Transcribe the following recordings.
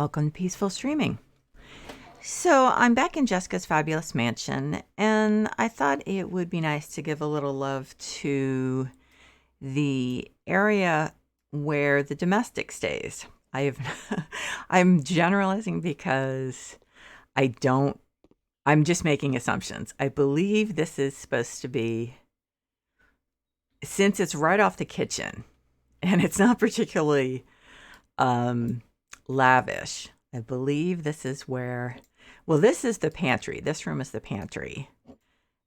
Welcome to Peaceful Streaming. So, I'm back in Jessica's fabulous mansion, and I thought it would be nice to give a little love to the area where the domestic stays. I've I'm generalizing because I don't I'm just making assumptions. I believe this is supposed to be, since it's right off the kitchen and it's not particularly lavish. I believe this is where, well, this is the pantry. This room is the pantry.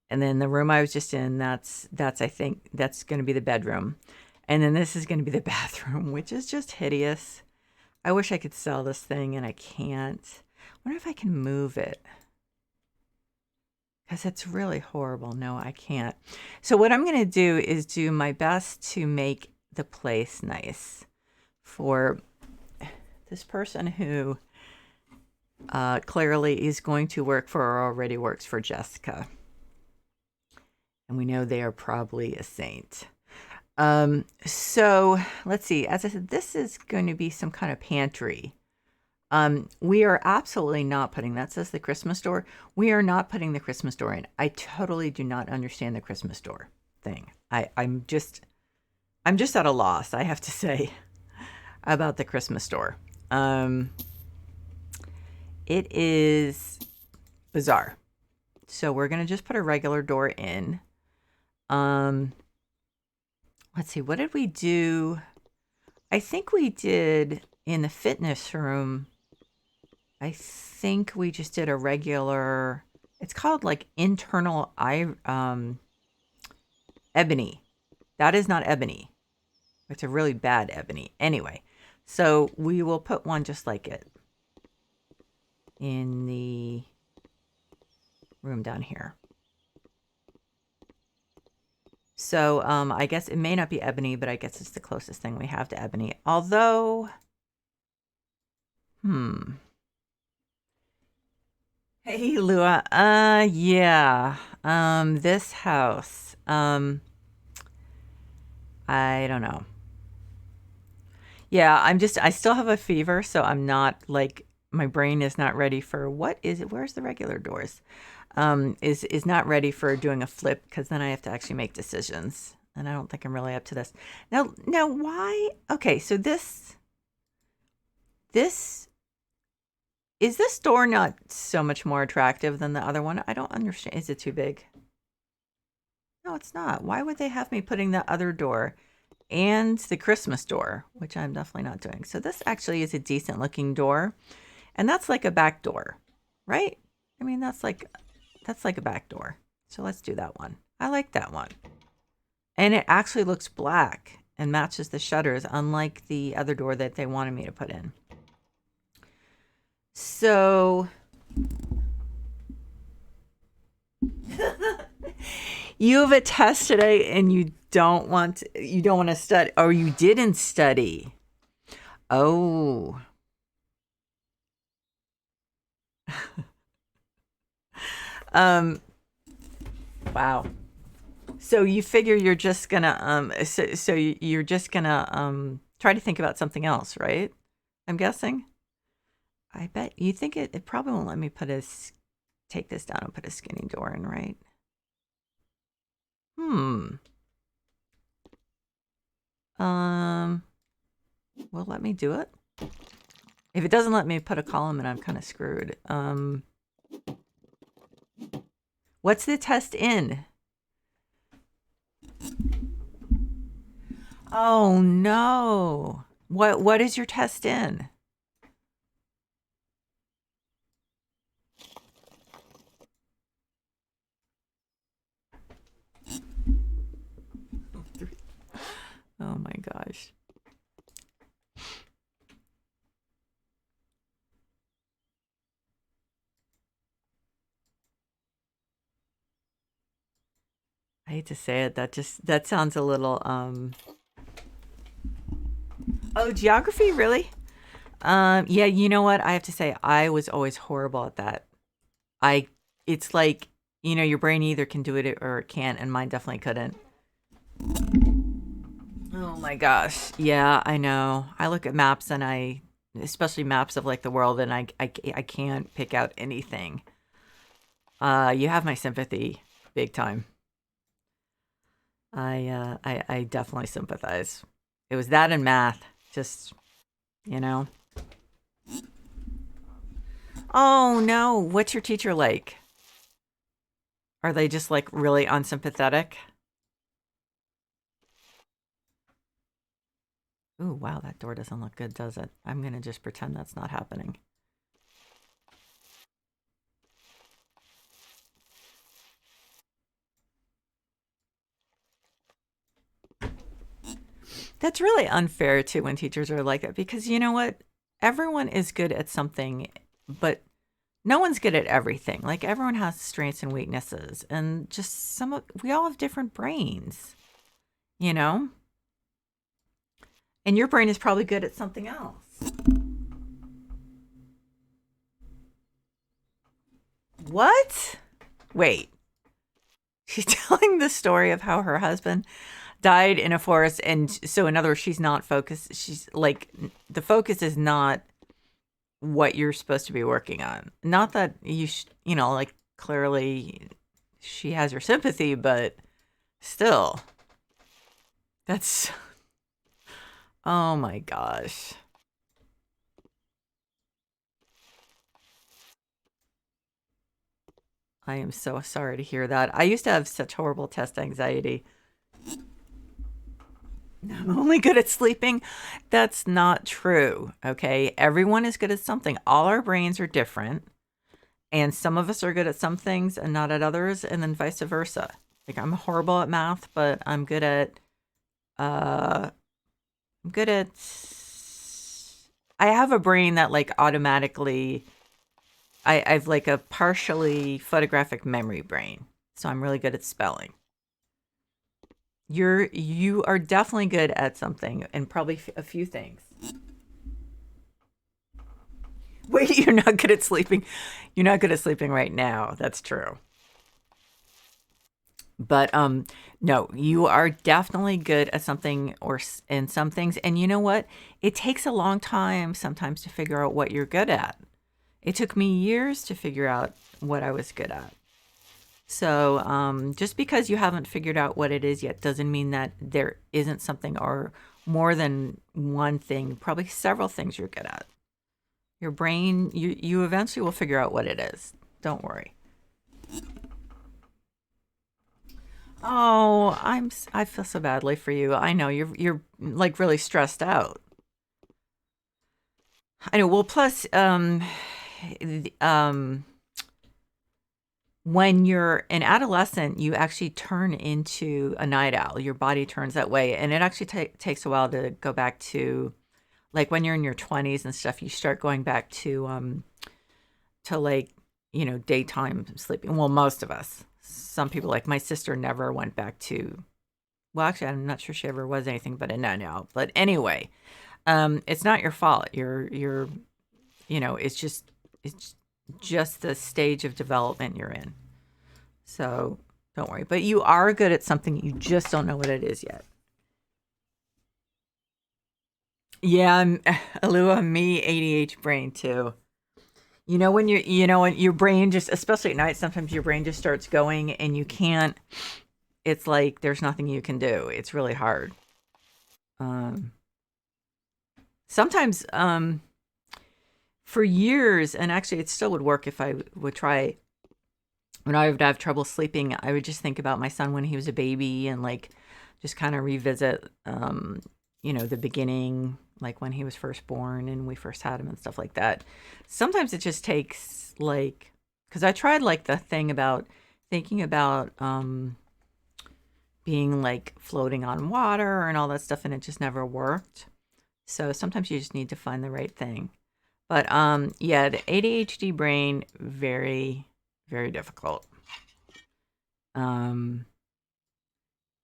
And then the room I was just in, that's I think that's going to be the bedroom. And then this is going to be the bathroom, which is just hideous. I wish I could sell this thing and I can't. I wonder if I can move it, because it's really horrible. No, I can't. So what I'm going to do is do my best to make the place nice for this person who clearly is going to work for, or already works for, Jessica. And we know they are probably a saint. So let's see. As I said, this is going to be some kind of pantry. We are absolutely not putting, that says the Christmas door. We are not putting the Christmas door in. I totally do not understand the Christmas door thing. I'm just at a loss, I have to say, about the Christmas door. It is bizarre. So we're going to just put a regular door in. Let's see, what did we do? I think we did in the fitness room. I think we just did a regular, it's called like internal ebony. That is not ebony. It's a really bad ebony. Anyway, so we will put one just like it in the room down here. So I guess it may not be ebony, but I guess it's the closest thing we have to ebony. Although, hey, Lua. Yeah. This house. I don't know. Yeah, I still have a fever, so I'm not like, my brain is not ready for, what is it? Where's the regular doors? Is not ready for doing a flip, because then I have to actually make decisions, and I don't think I'm really up to this. Now why? Okay, so this is this door not so much more attractive than the other one? I don't understand. Is it too big? No, it's not. Why would they have me putting the other door and the Christmas door, which I'm definitely not doing? So this actually is a decent looking door, and that's like a back door, right? I mean, that's like a back door. So let's do that one. I like that one. And it actually looks black and matches the shutters, unlike the other door that they wanted me to put in. So you have a test today and you don't want to study, or you didn't study. Oh. Wow. So you figure you're just gonna you're just gonna try to think about something else, right? I'm guessing. I bet you think it probably won't let me take this down and put a skinny door in, right? Well, let me do it. If it doesn't let me put a column in, I'm kind of screwed. What's the test in? Oh no. What is your test in? Oh my gosh. I hate to say it, that sounds a little Oh, geography, really? Yeah, you know what? I have to say I was always horrible at that. It's like, your brain either can do it or it can't, and mine definitely couldn't. Oh my gosh. Yeah, I know. I look at maps and I especially maps of like the world, and I can't pick out anything. You have my sympathy, big time. I definitely sympathize. It was that and math, just you know. Oh no, what's your teacher like? Are they just like really unsympathetic? Ooh, wow, that door doesn't look good, does it? I'm gonna just pretend that's not happening. That's really unfair too when teachers are like that because you know what? Everyone is good at something, but no one's good at everything. Like everyone has strengths and weaknesses, and just we all have different brains, you know? And your brain is probably good at something else. What? Wait. She's telling the story of how her husband died in a forest, and so in other words, she's not focused. She's like the focus is not what you're supposed to be working on. Not that you know, like clearly she has your sympathy, but still, that's oh my gosh. I am so sorry to hear that. I used to have such horrible test anxiety. I'm only good at sleeping. That's not true. Okay. Everyone is good at something. All our brains are different. And some of us are good at some things and not at others, and then vice versa. Like I'm horrible at math, but uh I'm good at I have a brain that like automatically I've like a partially photographic memory brain. So I'm really good at spelling. You are definitely good at something and probably a few things. Wait, you're not good at sleeping. You're not good at sleeping right now. That's true. But no, you are definitely good at something or in some things. And you know what? It takes a long time sometimes to figure out what you're good at. It took me years to figure out what I was good at. So just because you haven't figured out what it is yet doesn't mean that there isn't something or more than one thing, probably several things you're good at. Your brain, you eventually will figure out what it is. Don't worry. Oh, I feel so badly for you. I know you're like really stressed out. I know. Well, plus when you're an adolescent, you actually turn into a night owl. Your body turns that way, and it actually takes a while to go back to like when you're in your 20s and stuff. You start going back to like daytime sleeping. Well, most of us. Some people, like my sister, never went back to. Well, actually, I'm not sure she ever was anything but a night owl. But anyway, it's not your fault. You're it's just the stage of development you're in. So don't worry. But you are good at something. You just don't know what it is yet. Yeah, Alua, me, ADH brain too. When your brain just, especially at night, sometimes your brain just starts going and you can't. It's like there's nothing you can do. It's really hard. Um, sometimes, for years, and actually, it still would work if I would try. When I would have trouble sleeping, I would just think about my son when he was a baby and like just kind of revisit, the beginning, like when he was first born and we first had him and stuff like that. Sometimes it just takes like, because I tried like the thing about thinking about being like floating on water and all that stuff, and it just never worked. So sometimes you just need to find the right thing. But yeah, the ADHD brain, very, very difficult. Um,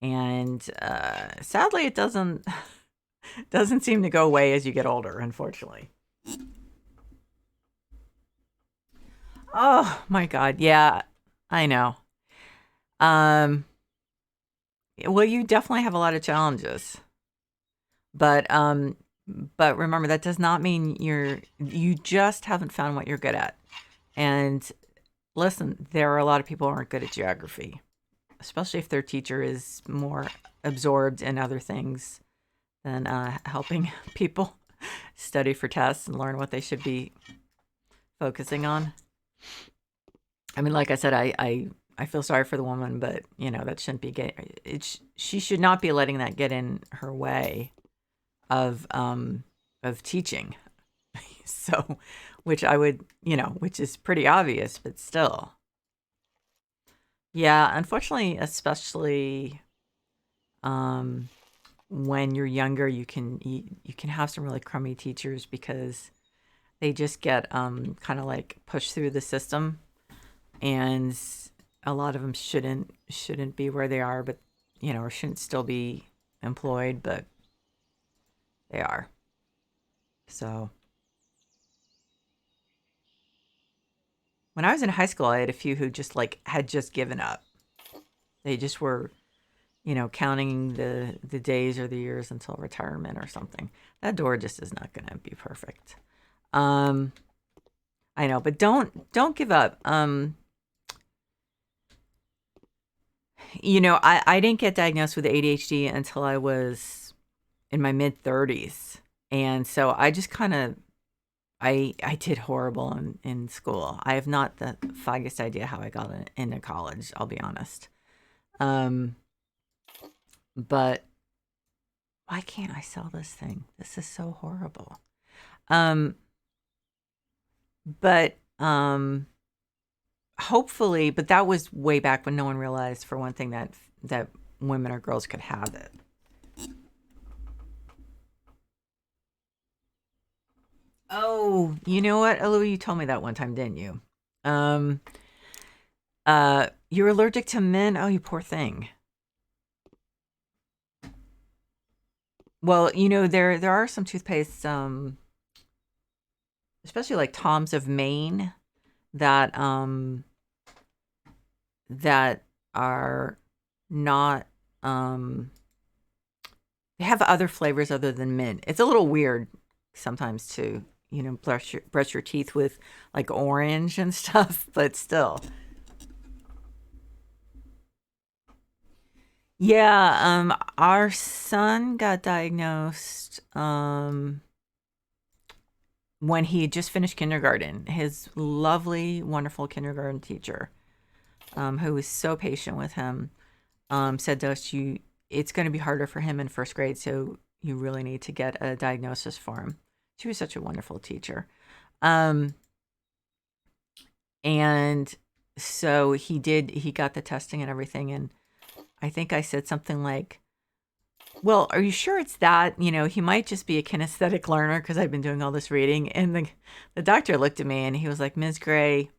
and sadly, it doesn't seem to go away as you get older, unfortunately. Oh my God, yeah, I know. Um, well, you definitely have a lot of challenges, but But remember, that does not mean you just haven't found what you're good at. And listen, there are a lot of people who aren't good at geography, especially if their teacher is more absorbed in other things than helping people study for tests and learn what they should be focusing on. I mean, like I said, I feel sorry for the woman, but that shouldn't be getting it. She should not be letting that get in her way of teaching. So, which I would, which is pretty obvious, but still. Yeah, unfortunately, especially um when you're younger, you can have some really crummy teachers because they just get kind of like pushed through the system, and a lot of them shouldn't be where they are, but or shouldn't still be employed, but they are. So when I was in high school, I had a few who just like had just given up. They just were, counting the days or the years until retirement or something. That door just is not going to be perfect. Um, I know, but don't give up. I didn't get diagnosed with ADHD until I was in my mid 30s, and so I just kind of I did horrible in school. I have not the foggiest idea how I got into college. I'll be honest. Um, but why can't I sell this thing? This is so horrible. Um, but hopefully, but that was way back when no one realized, for one thing, that women or girls could have it. Oh, you know what, Louie, you told me that one time, didn't you? Um, you're allergic to men. Oh, you poor thing. Well, there are some toothpastes, especially like Tom's of Maine, that that are not they have other flavors other than mint. It's a little weird sometimes to, brush your teeth with like orange and stuff, but still. Yeah, our son got diagnosed when he had just finished kindergarten. His lovely, wonderful kindergarten teacher, who was so patient with him, said to us, it's going to be harder for him in first grade, so you really need to get a diagnosis for him. She was such a wonderful teacher. Um, and so he got the testing and everything. And I think I said something like, well, are you sure it's that? He might just be a kinesthetic learner because I've been doing all this reading. And the doctor looked at me and he was like, Ms. Gray,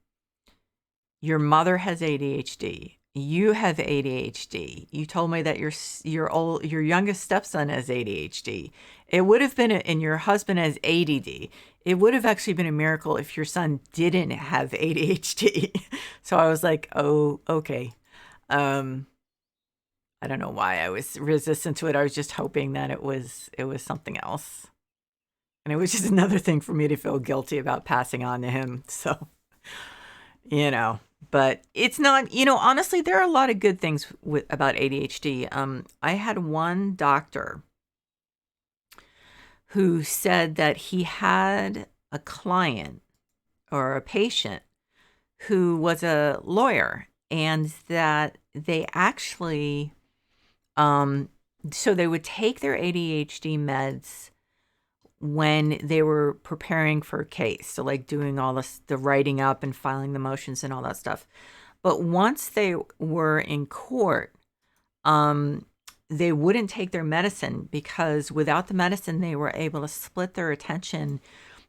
your mother has ADHD. You have ADHD. You told me that your youngest stepson has ADHD. It would have been, and your husband has ADD. It would have actually been a miracle if your son didn't have ADHD. So I was like, oh, okay. Um, I don't know why I was resistant to it. I was just hoping that it was something else, and it was just another thing for me to feel guilty about passing on to him. So you know but it's not, honestly, there are a lot of good things about ADHD. I had one doctor who said that he had a client or a patient who was a lawyer, and that they actually so they would take their ADHD meds when they were preparing for a case. So like doing all this, the writing up and filing the motions and all that stuff. But once they were in court, um, they wouldn't take their medicine because without the medicine, they were able to split their attention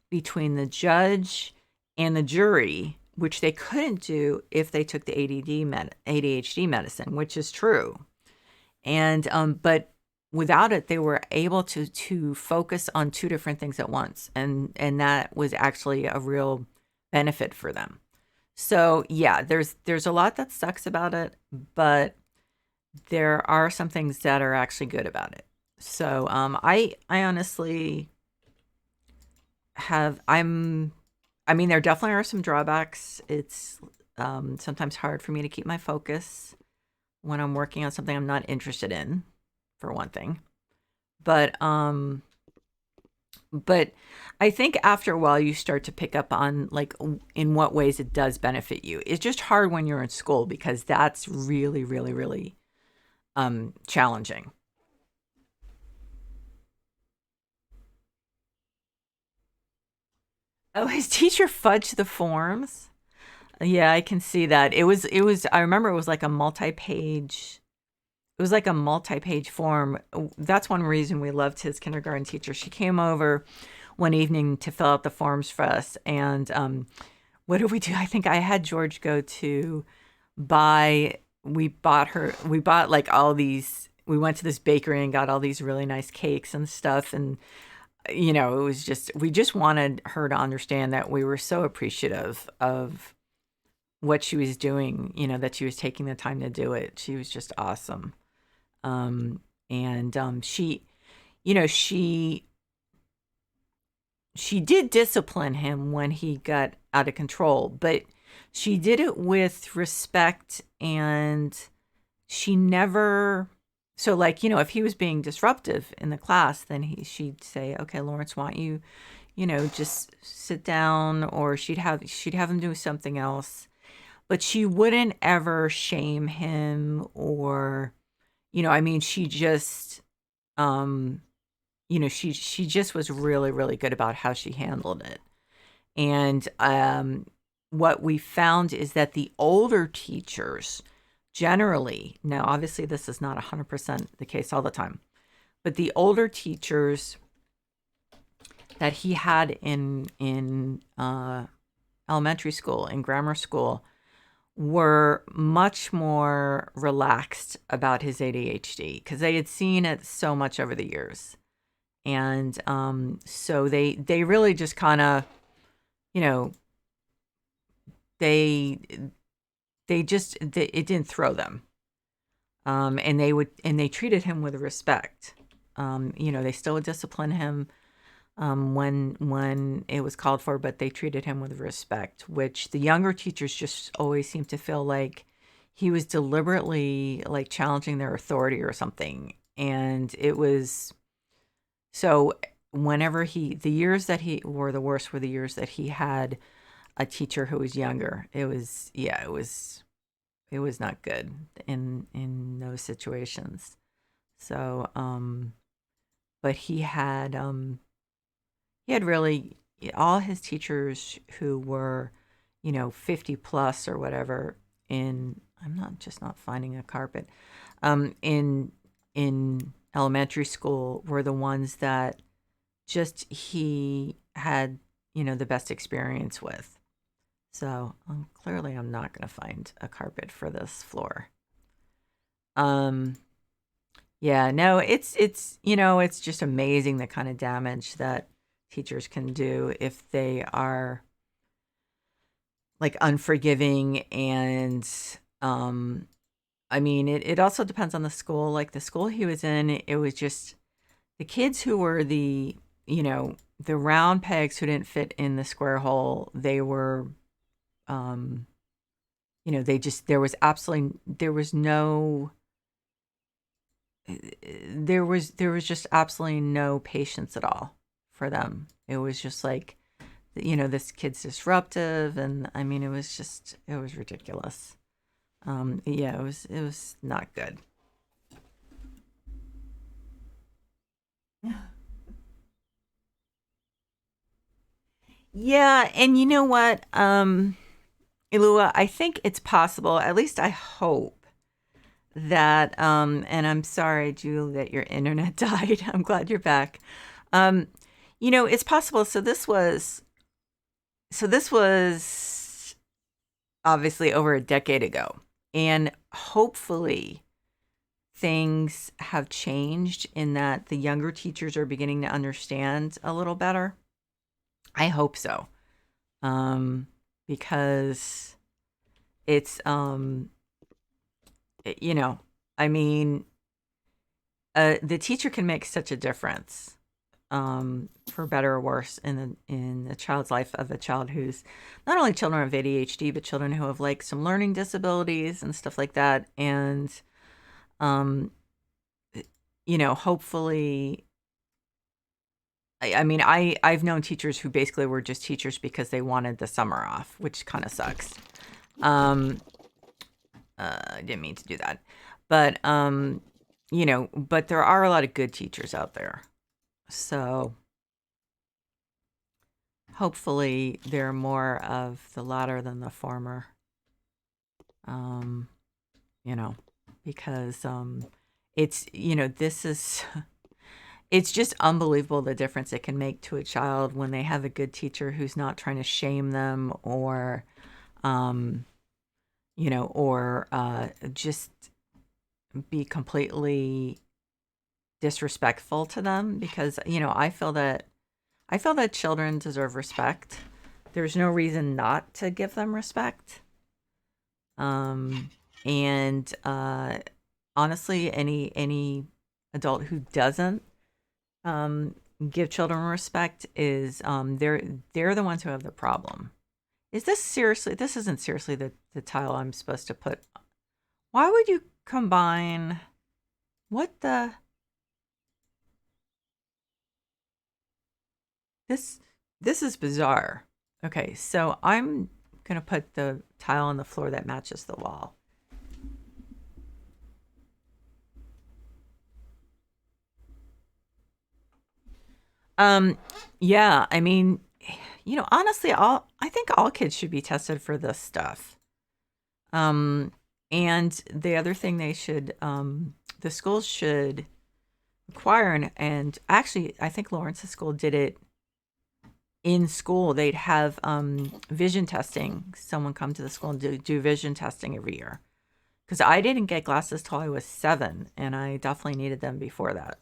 between the judge and the jury, which they couldn't do if they took the ADHD medicine, which is true. And but without it, they were able to focus on two different things at once, and that was actually a real benefit for them. So yeah, there's a lot that sucks about it, but there are some things that are actually good about it. So I honestly have I mean, there definitely are some drawbacks. It's sometimes hard for me to keep my focus when I'm working on something I'm not interested in, for one thing. But but I think after a while you start to pick up on like in what ways it does benefit you. It's just hard when you're in school because that's really, really, really challenging. Oh, his teacher fudged the forms. Yeah, I can see that. It was I remember it was like a multi-page it was like a multi-page form. That's one reason we loved his kindergarten teacher. She came over one evening to fill out the forms for us, and what did we do? I think I had George go to buy. We bought like all these. We went to this bakery and got all these really nice cakes and stuff, and it was just we just wanted her to understand that we were so appreciative of what she was doing. That she was taking the time to do it. She was just awesome. Um, and she, you know, she did discipline him when he got out of control, but she did it with respect, and she never. So, like, if he was being disruptive in the class, then she'd say, "Okay, Lawrence, why don't you, just sit down," or she'd have him do something else. But she wouldn't ever shame him, or I mean, she just um she just was really, really good about how she handled it. And what we found is that the older teachers generally, now obviously this is not 100% the case all the time, but the older teachers that he had in elementary school and grammar school were much more relaxed about his ADHD because they had seen it so much over the years. And so they really just kind of, you know, they it didn't throw them. And they treated him with respect. They still would discipline him when it was called for, but they treated him with respect, which the younger teachers just always seemed to feel like he was deliberately like challenging their authority or something. And it was so whenever the years that he were the worst were the years that he had a teacher who was younger. It was, yeah, it was not good in those situations. So, but he had really all his teachers who were, 50 plus or whatever in I'm not just not finding a carpet. In elementary school were the ones that just he had, the best experience with. So, clearly I'm not going to find a carpet for this floor. Um yeah, no, it's just amazing the kind of damage that teachers can do if they are like unforgiving. And um I mean, it also depends on the school. Like the school he was in, it was just the kids who were the round pegs who didn't fit in the square hole. They were um they just there was no there was just absolutely no patience at all for them. It was just like, this kid's disruptive, and I mean, it was ridiculous. Yeah, it was not good. Yeah, and you know what, Ilua, I think it's possible, at least I hope, that and I'm sorry, Julie, that your internet died. I'm glad you're back. Um, it's possible. So this was obviously over a decade ago, and hopefully things have changed in that the younger teachers are beginning to understand a little better. I hope so. Um, because it's it- you know, I mean, the teacher can make such a difference. for better or worse, in the child's life of a child who's not only children of ADHD, but children who have like some learning disabilities and stuff like that. And um, hopefully, I mean, I've known teachers who basically were just teachers because they wanted the summer off, which kind of sucks. Um, I didn't mean to do that, but but there are a lot of good teachers out there. So hopefully they're more of the latter than the former. Um, you know, because it's this is it's just unbelievable the difference it can make to a child when they have a good teacher who's not trying to shame them or um, just be completely disrespectful to them because I feel that children deserve respect. There's no reason not to give them respect. And honestly, any adult who doesn't um, give children respect is they're the ones who have the problem. Is this seriously? This isn't seriously the tile I'm supposed to put. Why would you combine? What the this this is bizarre. Okay, so I'm gonna put the tile on the floor that matches the wall. Um, yeah, I mean, honestly, I think all kids should be tested for this stuff. Um, and the other thing the schools should require, and actually, I think Lawrence's school did it in school. They'd have vision testing. Someone come to the school and do vision testing every year. Because I didn't get glasses till I was 7, and I definitely needed them before that.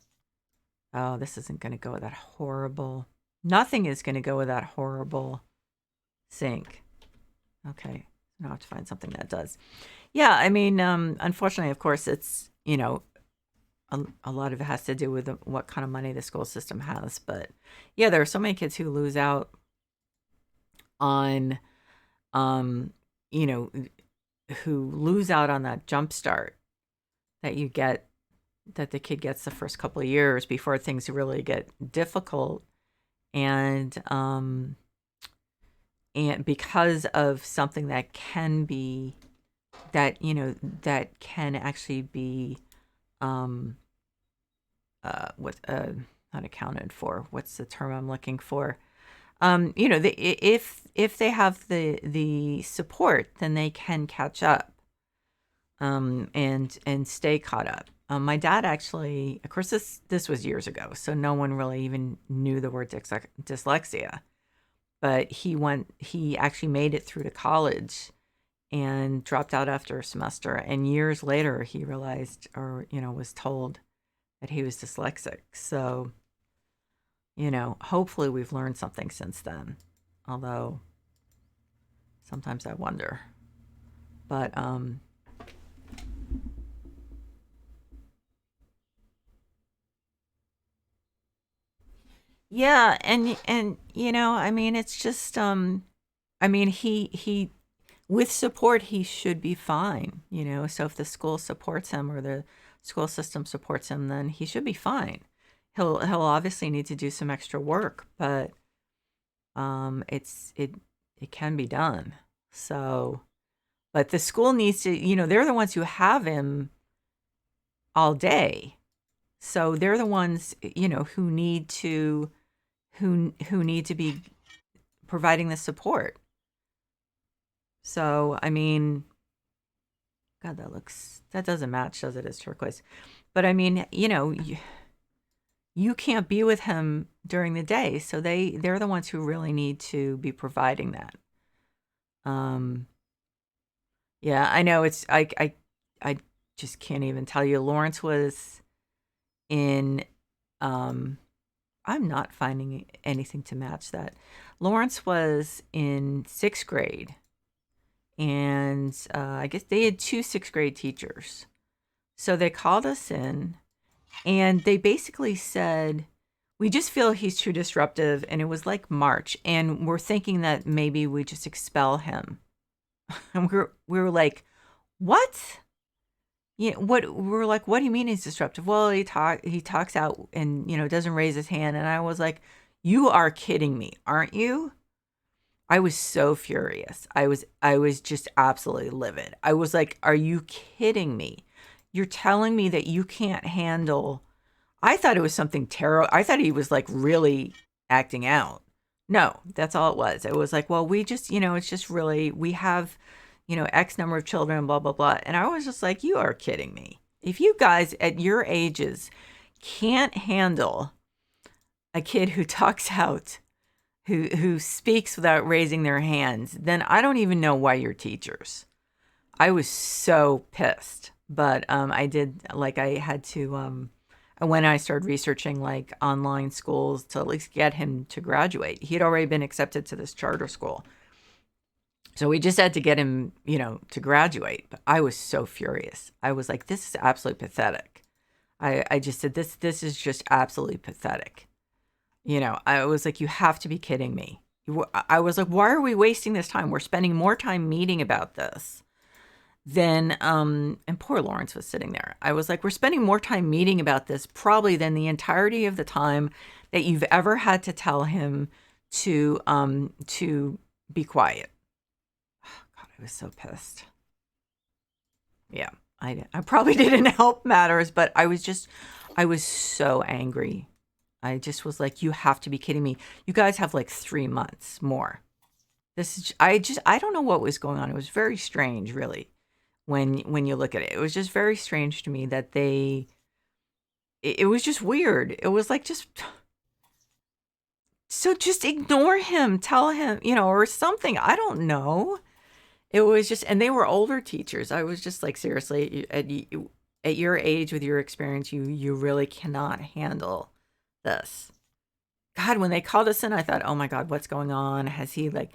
Oh, this isn't going to go with that horrible. Nothing is going to go with that horrible sink. Okay, now I have to find something that does. Yeah, I mean, unfortunately, of course, it's a lot of it has to do with what kind of money the school system has. But yeah, there are so many kids who lose out on, um, you know, who lose out on that jump start that you get that the kid gets the first couple of years before things really get difficult. And because of something that can be that can actually be um what not accounted for, what's the term I'm looking for, if they have the support, then they can catch up and stay caught up. My dad actually, of course, this was years ago, so no one really even knew the word dyslexia. But he actually made it through to college and dropped out after a semester. And years later, he realized, or was told that he was dyslexic. So, hopefully we've learned something since then. Although sometimes I wonder. But yeah, and I mean, it's just I mean, he with support he should be fine. So if the school supports him or the school system supports him, then he should be fine. He'll obviously need to do some extra work, but it can be done. So, but the school needs to, they're the ones who have him all day. So they're the ones, who need to be providing the support. So, I mean, God, that doesn't match, does it? It's turquoise. But I mean, you can't be with him during the day. So they're the ones who really need to be providing that. Um, yeah, I know I just can't even tell you. Lawrence was in, um, I'm not finding anything to match that. Lawrence was in 6th grade, and I guess they had 2 6th grade teachers. So they called us in, and they basically said, we just feel he's too disruptive. And it was like March, and we're thinking that maybe we just expel him. And we were like, what? Yeah, what we were like, what do you mean he's disruptive? Well, he talks out and doesn't raise his hand. And I was like, you are kidding me, aren't you? I was so furious. I was just absolutely livid. I was like, are you kidding me? You're telling me that you can't handle. I thought it was something terrible. I thought he was like really acting out. No, that's all it was. It was like, well, we just, it's just really, we have, X number of children, blah, blah, blah. And I was just like, you are kidding me. If you guys at your ages can't handle a kid who talks out, who speaks without raising their hands, then I don't even know why you're teachers. I was so pissed. But I did, like, I had to, when I started researching like online schools to at least get him to graduate. He had already been accepted to this charter school. So we just had to get him, to graduate. But I was so furious. I was like, this is absolutely pathetic. I just said, this is just absolutely pathetic. I was like, you have to be kidding me. I was like, why are we wasting this time? We're spending more time meeting about this than, and poor Lawrence was sitting there. I was like, we're spending more time meeting about this probably than the entirety of the time that you've ever had to tell him to be quiet. God, I was so pissed. Yeah, I probably didn't help matters, but I was so angry. I just was like, you have to be kidding me. You guys have like 3 months more. I don't know what was going on. It was very strange, really, when you look at it. It was just very strange to me that it was just weird. It was like, so just ignore him, tell him, or something. I don't know. It was just, and they were older teachers. I was just like, seriously, at your age with your experience, you really cannot handle this. God, when they called us in, I thought, oh my God, what's going on? Has he like,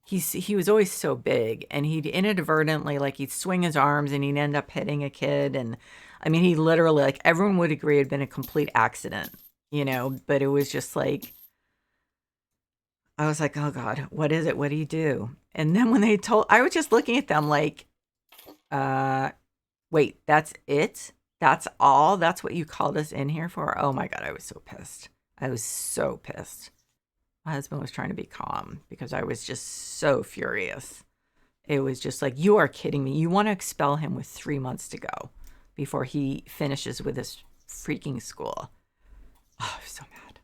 he was always so big, and he'd inadvertently, like, he'd swing his arms and he'd end up hitting a kid. And I mean, he literally, like, everyone would agree it had been a complete accident, but it was just like, I was like, oh God, what is it? What do you do? And then when I was just looking at them like, wait, that's it? That's all? That's what you called us in here for? Oh my God, I was so pissed. I was so pissed. My husband was trying to be calm because I was just so furious. It was just like, you are kidding me. You want to expel him with 3 months to go before he finishes with this freaking school. Oh, I was so mad.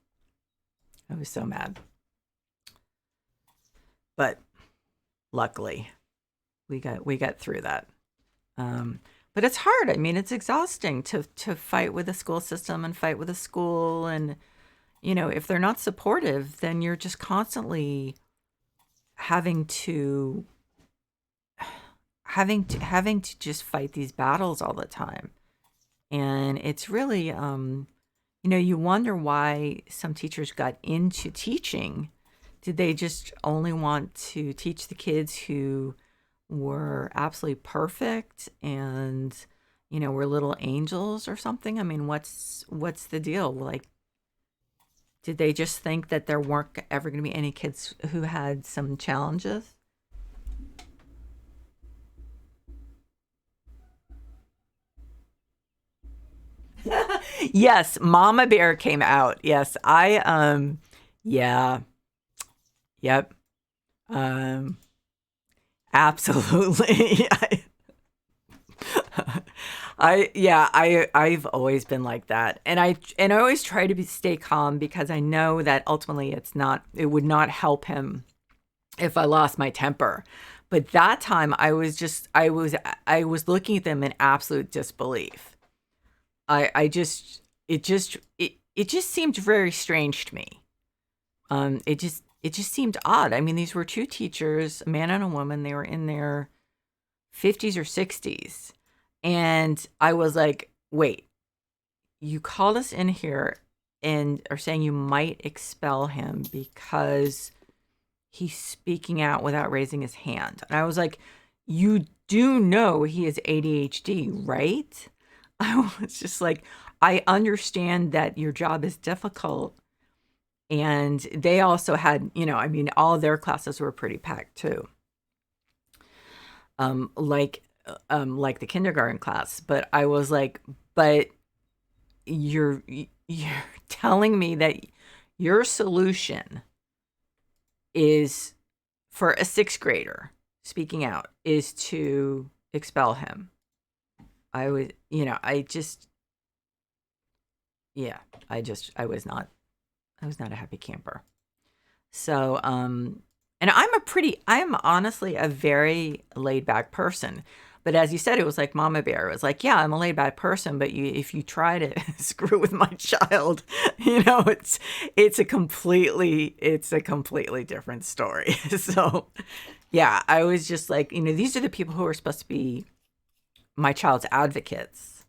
I was so mad. But luckily, we got through that. But it's hard. I mean, it's exhausting to fight with the school system and fight with a school. And, if they're not supportive, then you're just constantly having to just fight these battles all the time. And it's really, you wonder why some teachers got into teaching. Did they just only want to teach the kids who were absolutely perfect and, were little angels or something? I mean, what's the deal? Like, did they just think that there weren't ever going to be any kids who had some challenges? Yes, Mama Bear came out. Yes, yeah, yep, um, absolutely. I've always been like that, and I always try to stay calm because I know that ultimately it would not help him if I lost my temper. But that time I was looking at them in absolute disbelief. It just seemed very strange to me. It just seemed odd. I mean, these were two teachers, a man and a woman. They were in their 50s or 60s. And I was like, wait, you called us in here and are saying you might expel him because he's speaking out without raising his hand. And I was like, you do know he has ADHD, right? I was just like, I understand that your job is difficult, And they also had, I mean, all their classes were pretty packed too. Um, like like the kindergarten class, but I was like, but you're telling me that your solution is for a sixth grader speaking out is to expel him. I was, I just, yeah, I was not a happy camper. So, and I am honestly a very laid back person. But as you said, it was like Mama Bear. It was like, yeah, I'm a laid back person, but if you try to screw with my child, it's a completely different story. So, yeah, I was just like, these are the people who are supposed to be my child's advocates.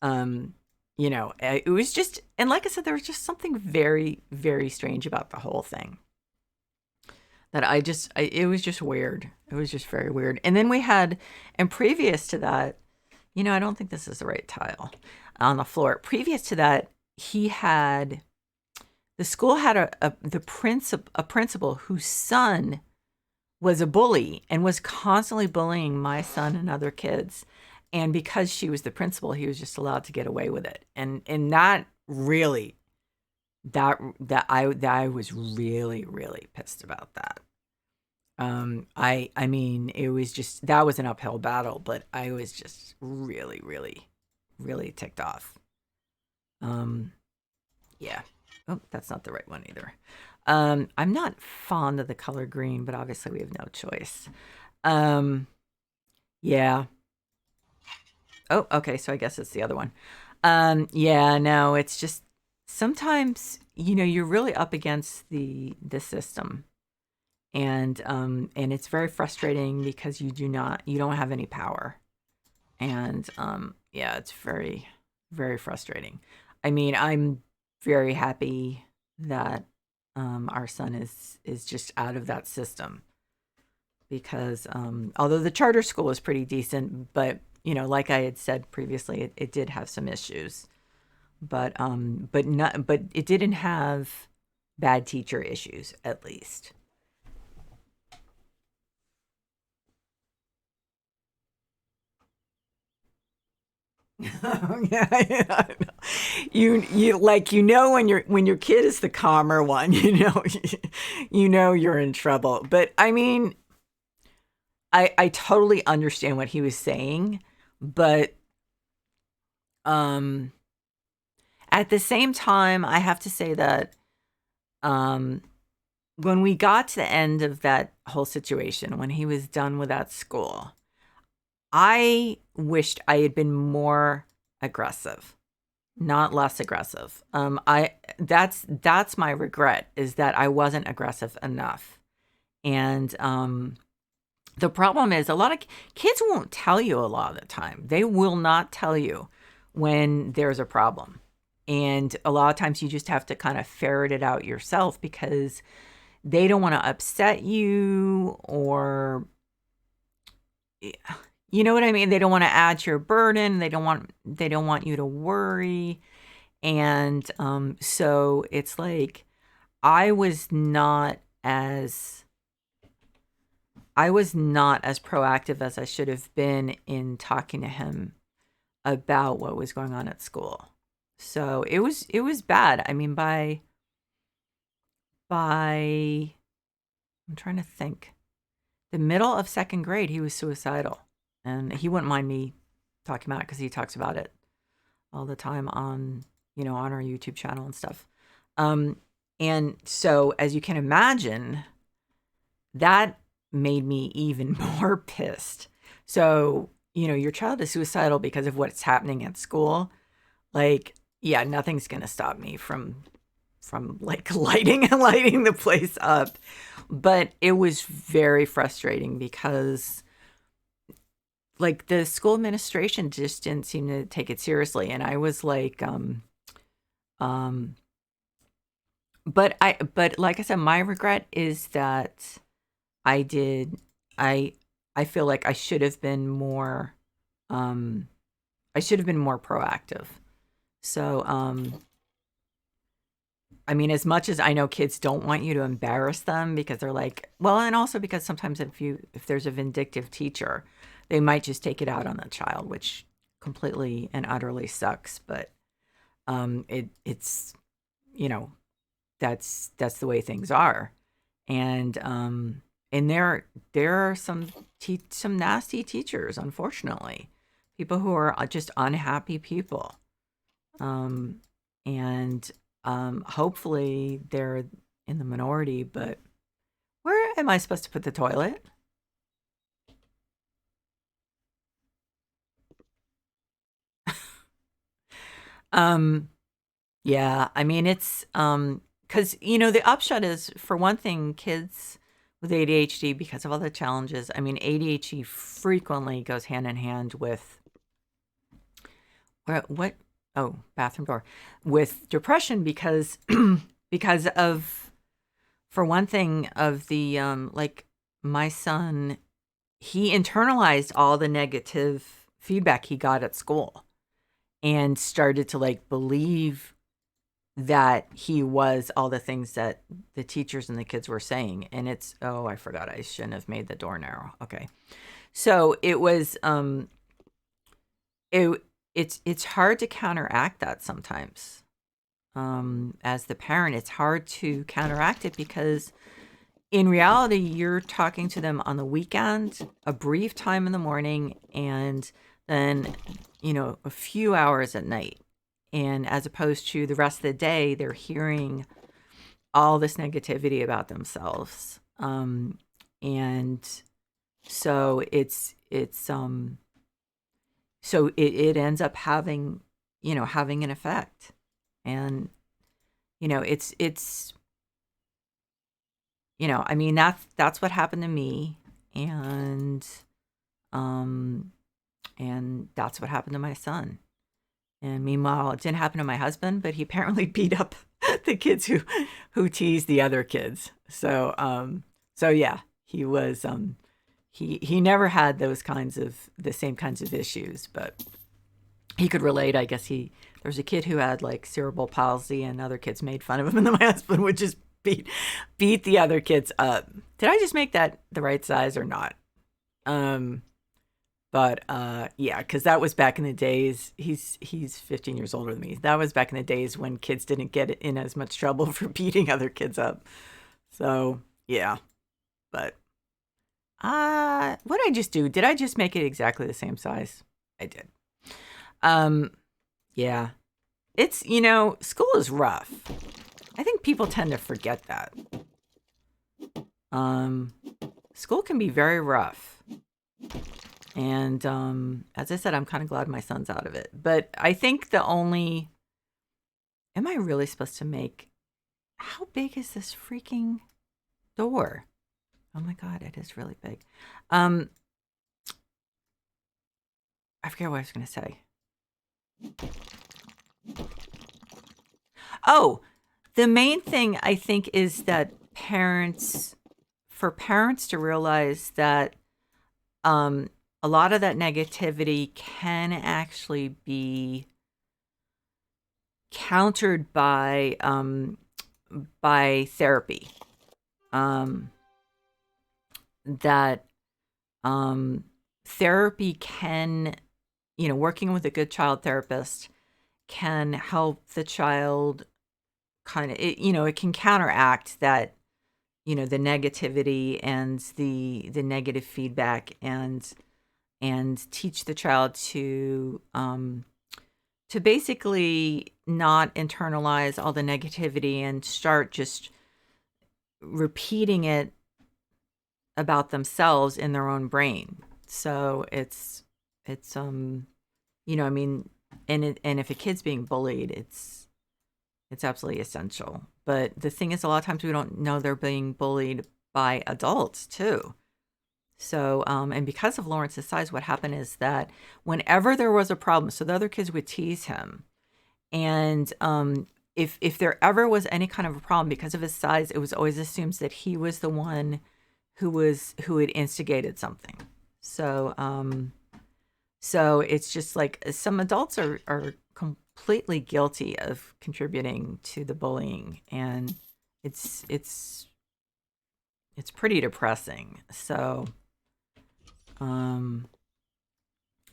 Um, it was just, and like I said, there was just something very, very strange about the whole thing that it was just weird. It was just very weird. And then we had, and previous to that, I don't think this is the right tile on the floor. Previous to that, the school had a principal whose son was a bully and was constantly bullying my son and other kids. And because she was the principal, he was just allowed to get away with it. And that really, that I was really, really pissed about that. I mean, it was just, that was an uphill battle, but I was just really, really, really ticked off. Um, yeah. Oh, that's not the right one either. I'm not fond of the color green, but obviously we have no choice. Yeah. Oh, okay. So I guess it's the other one. Yeah, no, it's just sometimes, you're really up against the system. And it's very frustrating because you don't have any power. And yeah, it's very, very frustrating. I mean, I'm very happy that our son is just out of that system because although the charter school is pretty decent, but like I had said previously, it did have some issues, but it didn't have bad teacher issues at least. Yeah, I know. You like when your kid is the calmer one, you're in trouble. But I mean, I totally understand what he was saying, but um at the same time, I have to say that um when we got to the end of that whole situation, when he was done with that school, I wished I had been more aggressive, not less aggressive. I that's my regret is that I wasn't aggressive enough. And the problem is a lot of kids won't tell you a lot of the time. They will not tell you when there's a problem. And a lot of times you just have to kind of ferret it out yourself because they don't want to upset you or you know what I mean? They don't want to add to your burden. They don't want you to worry. And so it's like I was not as I was not as proactive as I should have been in talking to him about what was going on at school. So it was bad. I mean by I'm trying to think. The middle of second grade, he was suicidal. And he wouldn't mind me talking about it because he talks about it all the time on, on our YouTube channel and stuff. And so as you can imagine, that made me even more pissed. So, your child is suicidal because of what's happening at school. Like, yeah, nothing's going to stop me from like lighting the place up. But it was very frustrating because like the school administration just didn't seem to take it seriously. And I was like, um, but like I said, my regret is that I did, I, I feel like um, I should have been more proactive. So, I mean, as much as I know kids don't want you to embarrass them because they're like, well, and also because sometimes if there's a vindictive teacher, they might just take it out on the child, which completely and utterly sucks. But it's you know that's the way things are, and there are some nasty teachers, unfortunately, people who are just unhappy people, um, and hopefully they're in the minority. But where am I supposed to put the toilet? Um, yeah, I mean it's because the upshot is, for one thing, kids with ADHD, because of all the challenges. I mean, ADHD frequently goes hand in hand with what? Oh, bathroom door, with depression because because of, for one thing, of the like, my son, he internalized all the negative feedback he got at school and started to like believe that he was all the things that the teachers and the kids were saying. And it's, oh, I forgot, I shouldn't have made the door narrow. Okay. So it was it it's hard to counteract that sometimes. As the parent, it's hard to counteract it because in reality, you're talking to them on the weekend, a brief time in the morning, and then, a few hours at night. And as opposed to the rest of the day, they're hearing all this negativity about themselves. And so it ends up having an effect. And, it's I mean, that's what happened to me, and um and that's what happened to my son. And meanwhile, it didn't happen to my husband, but he apparently beat up the kids who teased the other kids. So yeah, he was he never had the same kinds of issues, but he could relate. I guess there was a kid who had like cerebral palsy, and other kids made fun of him, and then my husband would just beat the other kids up. Did I just make that the right size or not? Um, but yeah, because that was back in the days. He's 15 years older than me. That was back in the days when kids didn't get in as much trouble for beating other kids up. So yeah, but what did I just do? Did I just make it exactly the same size? I did. Um, yeah, it's school is rough. I think people tend to forget that. Um, School can be very rough. And as I said, I'm kind of glad my son's out of it. But I think am I really supposed to make, how big is this freaking door? Oh my God, it is really big. Um, I forget what I was going to say. Oh, the main thing I think is that for parents to realize that a lot of that negativity can actually be countered by therapy. That therapy can, working with a good child therapist can help the child it can counteract that, the negativity and the negative feedback, and teach the child to basically not internalize all the negativity and start just repeating it about themselves in their own brain. So it's I mean, and if a kid's being bullied, it's absolutely essential. But the thing is, a lot of times we don't know they're being bullied by adults too. So, and because of Lawrence's size, what happened is that whenever there was a problem, so the other kids would tease him, and if there ever was any kind of a problem because of his size, it was always assumed that he was the one who had instigated something. So, so it's just like some adults are completely guilty of contributing to the bullying, and it's it's it's pretty depressing. So, um,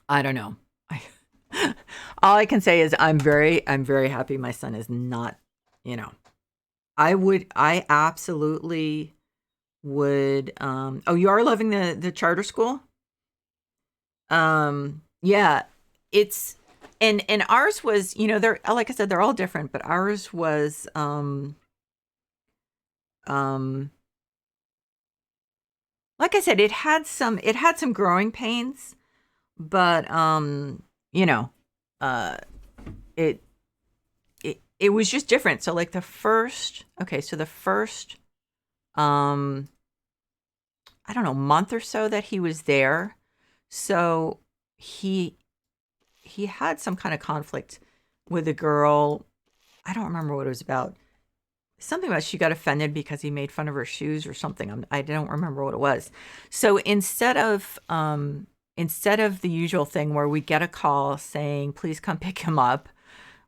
I don't know. I all I can say is I'm very happy my son is not, you know. I absolutely would. Oh, you are loving the charter school? Yeah, it's and ours was, they're like I said, they're all different, but ours was um like I said, it had some growing pains, but you know, uh it it was just different. So like the first um I don't know, month or so that he was there, so he he had some kind of conflict with a girl. I don't remember what it was about. Something about she got offended because he made fun of her shoes or something. I don't remember what it was. So instead of the usual thing where we get a call saying please come pick him up,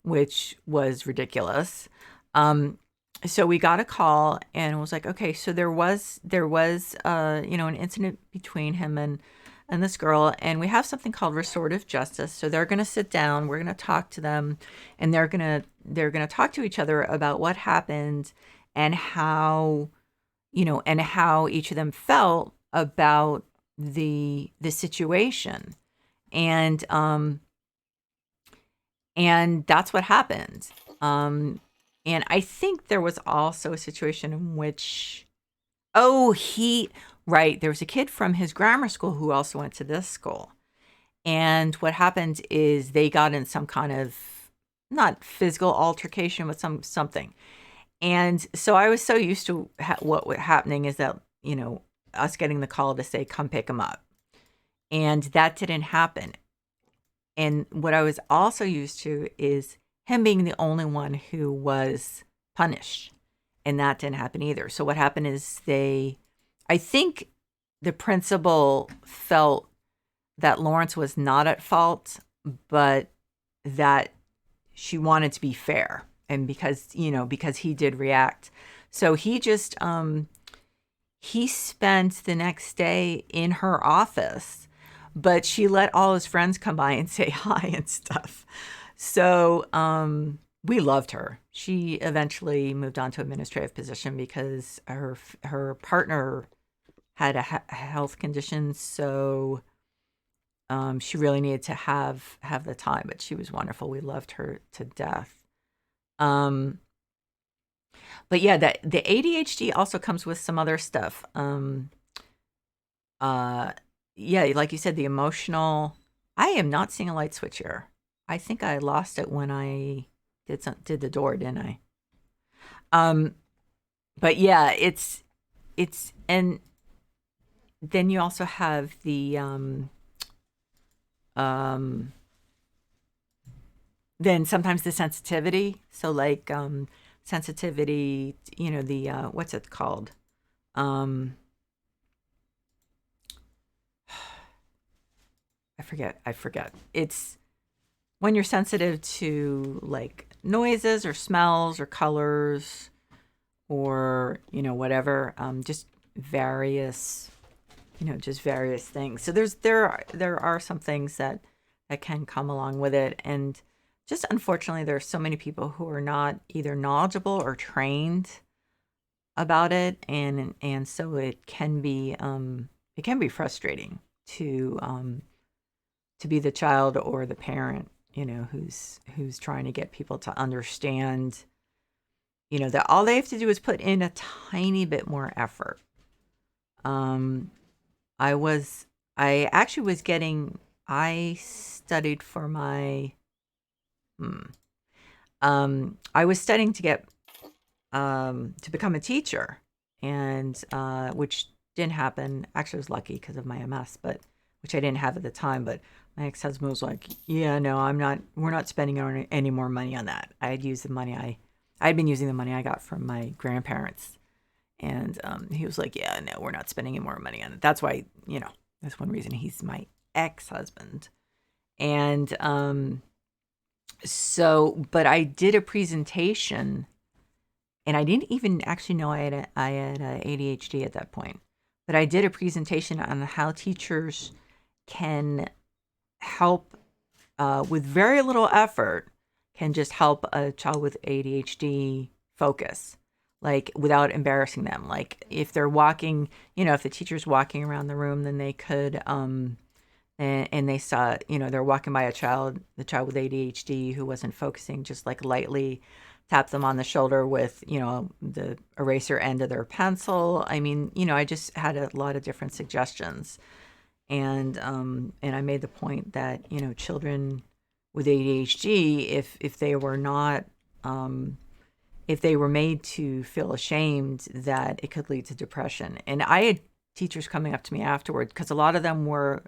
which was ridiculous. Um, so we got a call and it was like, okay, so there was an incident between him and this girl, and we have something called restorative justice. So they're going to sit down, we're going to talk to them, and they're going to talk to each other about what happened and how each of them felt about the situation. And that's what happened. Um, and I think there was also a situation in which, oh, right, there was a kid from his grammar school who also went to this school. And what happened is they got in some kind of, not physical altercation, but something. And so I was so used to what was happening is that, us getting the call to say, come pick him up. And that didn't happen. And what I was also used to is him being the only one who was punished. And that didn't happen either. So what happened is I think the principal felt that Lawrence was not at fault, but that she wanted to be fair. And because he did react. So he spent the next day in her office, but she let all his friends come by and say hi and stuff. So we loved her. She eventually moved on to administrative position because her partner had a health condition, so she really needed to have the time. But she was wonderful. We loved her to death. Um, but yeah, the ADHD also comes with some other stuff. Uh, yeah, like you said, the emotional. I am not seeing a light switch here. I think I lost it when I did the door, didn't I? Um, but yeah, and then you also have the um then sometimes the sensitivity. So like sensitivity, the what's it called? Um I forget. It's when you're sensitive to like noises or smells or colors or whatever, just various just various things. So there are some things that can come along with it, and just unfortunately there are so many people who are not either knowledgeable or trained about it, and so it can be frustrating to be the child or the parent, who's trying to get people to understand, that all they have to do is put in a tiny bit more effort. Um, I was, I actually was I studied for hmm, I was studying to get, to become a teacher, and, which didn't happen. Actually, I was lucky because of my MS, but which I didn't have at the time. But my ex-husband was like, "Yeah, no, we're not spending any more money on that." I'd been using the money I got from my grandparents, and he was like, "Yeah, no, we're not spending any more money on it." That's why, that's one reason he's my ex-husband. And So, but I did a presentation, and I didn't even actually know I had ADHD at that point. But I did a presentation on how teachers can help with very little effort, can just help a child with ADHD focus, like without embarrassing them. Like if they're walking, if the teacher's walking around the room, then they could, and they saw, they're walking by the child with ADHD who wasn't focusing, just like lightly tap them on the shoulder with, the eraser end of their pencil. I mean, I just had a lot of different suggestions. And I made the point that, children with ADHD, if they were not, if they were made to feel ashamed, that it could lead to depression. And I had teachers coming up to me afterward, because a lot of them were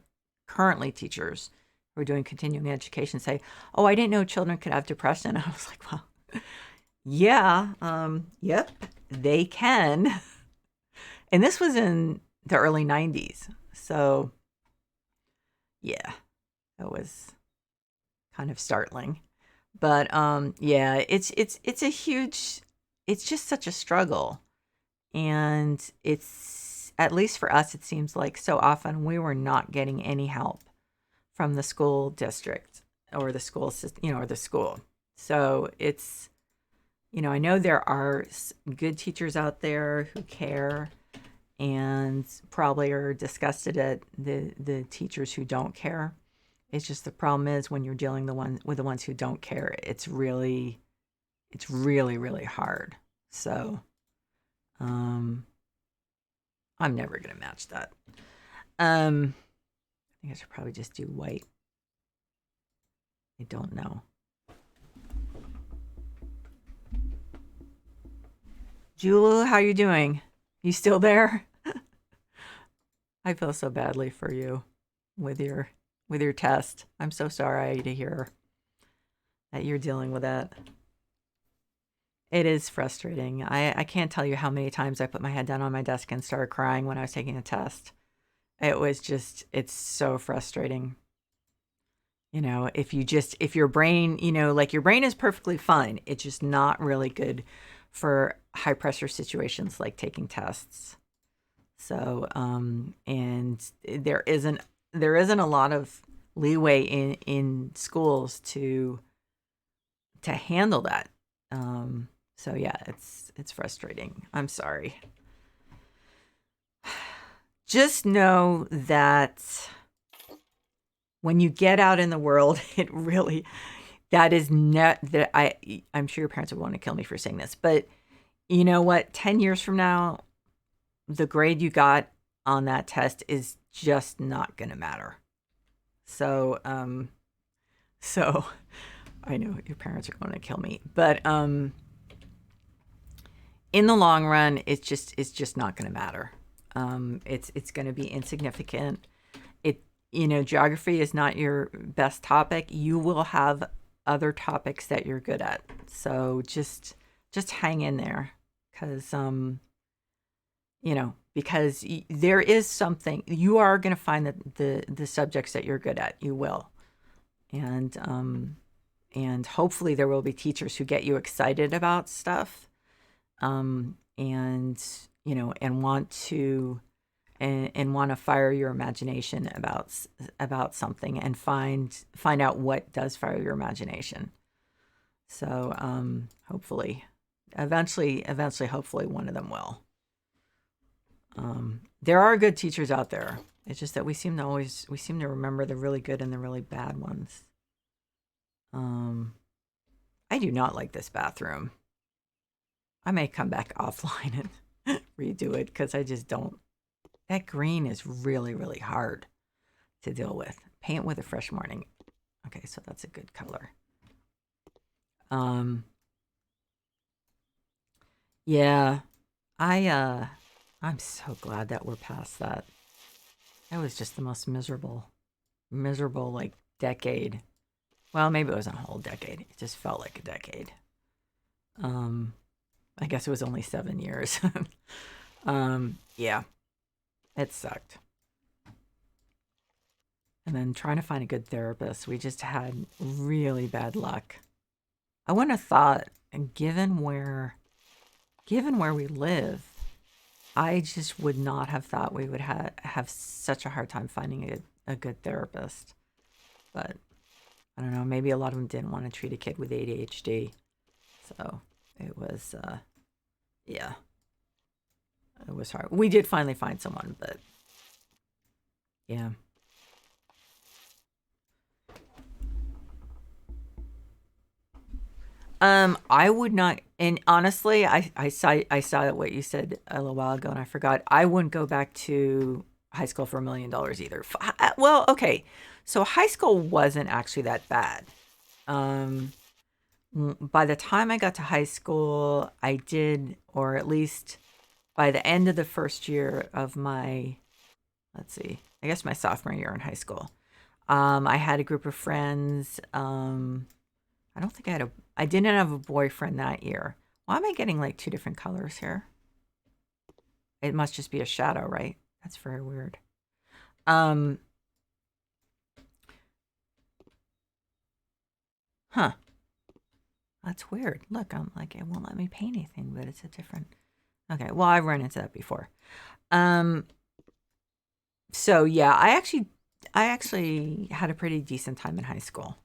currently teachers who were doing continuing education, say, "Oh, I didn't know children could have depression." I was like, "Well, yeah, yep, they can." And this was in the early 90s. So, yeah, that was kind of startling. But yeah, it's a huge, it's just such a struggle. And it's, at least for us, it seems like so often we were not getting any help from the school district or the school system, or the school. So it's, I know there are good teachers out there who care, and probably are disgusted at the teachers who don't care. It's just, the problem is when you're dealing with the ones who don't care, it's really, really hard. So, um, I'm never gonna match that. I think I should probably just do white. I don't know. Julu, how you doing? You still there? I feel so badly for you with your test. I'm so sorry to hear that you're dealing with that. It is frustrating. I can't tell you how many times I put my head down on my desk and started crying when I was taking a test. It was just, it's so frustrating. If your brain, like your brain is perfectly fine, it's just not really good for high pressure situations like taking tests. So, and there isn't a lot of leeway in schools to handle that. So yeah, it's frustrating. I'm sorry. Just know that when you get out in the world, it really, that is not that I'm sure your parents would want to kill me for saying this, but you know what? 10 years from now, the grade you got on that test is just not going to matter. So, so I know your parents are going to kill me, but in the long run, it's just not going to matter. It's going to be insignificant. Geography is not your best topic. You will have other topics that you're good at. So just hang in there, because because there is something, you are going to find that the subjects that you're good at, you will. And hopefully there will be teachers who get you excited about stuff, and and want to fire your imagination about something, and find out what does fire your imagination. So hopefully, eventually, hopefully one of them will. There are good teachers out there. It's just that we seem to remember the really good and the really bad ones. I do not like this bathroom. I may come back offline and redo it, because I just don't. That green is really, really hard to deal with. Paint with a fresh morning. Okay, so that's a good color. Yeah, I'm so glad that we're past that. That was just the most miserable like decade. Well, maybe it wasn't a whole decade. It just felt like a decade. I guess it was only 7 years. Yeah, it sucked. And then trying to find a good therapist. We just had really bad luck. I wouldn't have thought, and given where we live, I just would not have thought we would have such a hard time finding a good therapist. But I don't know, maybe a lot of them didn't want to treat a kid with ADHD. So it was, yeah, it was hard. We did finally find someone, but yeah. I would not, and honestly, I saw what you said a little while ago, and I forgot. I wouldn't go back to high school for $1 million either. Well, okay, so high school wasn't actually that bad. Um, by the time I got to high school, I did, or at least by the end of the first year of my, let's see, I guess my sophomore year in high school, I had a group of friends. I don't think I didn't have a boyfriend that year. Why am I getting like two different colors here? It must just be a shadow, right? That's very weird. Um, huh. That's weird. Look, I'm like, it won't let me paint anything, but it's a different. Okay, well, I've run into that before. Um, so yeah, I actually had a pretty decent time in high school.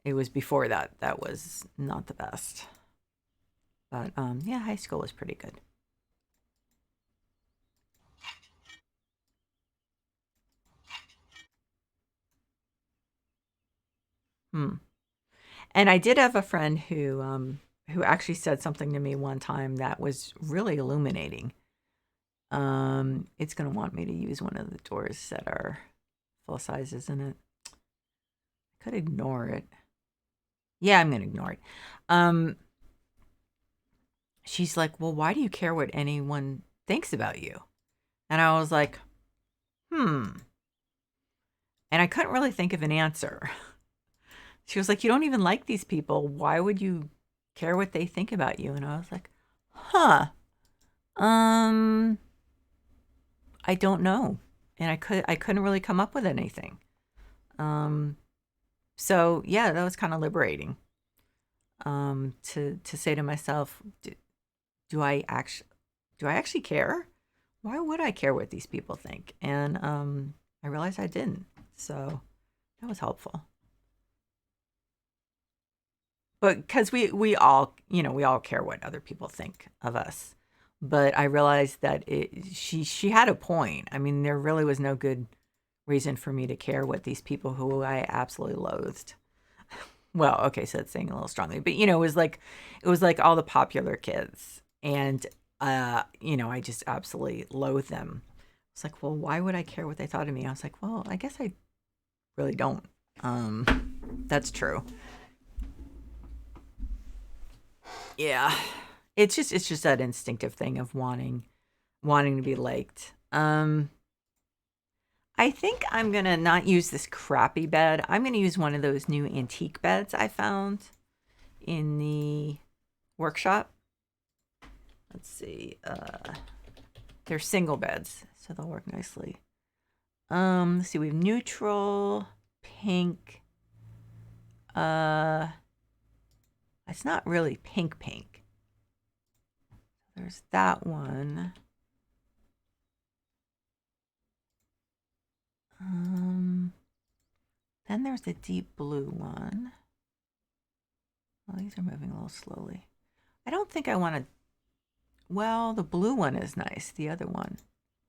It was before that was not the best. But yeah, high school was pretty good. Hmm. And I did have a friend who actually said something to me one time that was really illuminating. It's gonna want me to use one of the doors that are full size, isn't it? I could ignore it. Yeah, I'm gonna ignore it. Um, she's like, "Well, why do you care what anyone thinks about you?" And I was like, "Hmm." And I couldn't really think of an answer. She was like, "You don't even like these people. Why would you care what they think about you?" And I was like, "Huh. Um, I don't know." And I couldn't really come up with anything. Um, so yeah, that was kind of liberating. To say to myself, do I actually care? Why would I care what these people think? And I realized I didn't. So that was helpful. But because we all care what other people think of us. But I realized that she had a point. I mean, there really was no good reason for me to care what these people who I absolutely loathed. Well, okay, so that's saying a little strongly, but it was like all the popular kids, and I just absolutely loathe them. It's like, well, why would I care what they thought of me? I was like, well, I guess I really don't. Um, that's true. Yeah, it's just that instinctive thing of wanting to be liked. I think I'm gonna not use this crappy bed. I'm gonna use one of those new antique beds I found in the workshop. Let's see. They're single beds, so they'll work nicely. Let's see. We have neutral, pink. Uh, it's not really pink pink. There's that one. Um, then there's the deep blue one. Well, these are moving a little slowly. I don't think I want to. Well, the blue one is nice. The other one.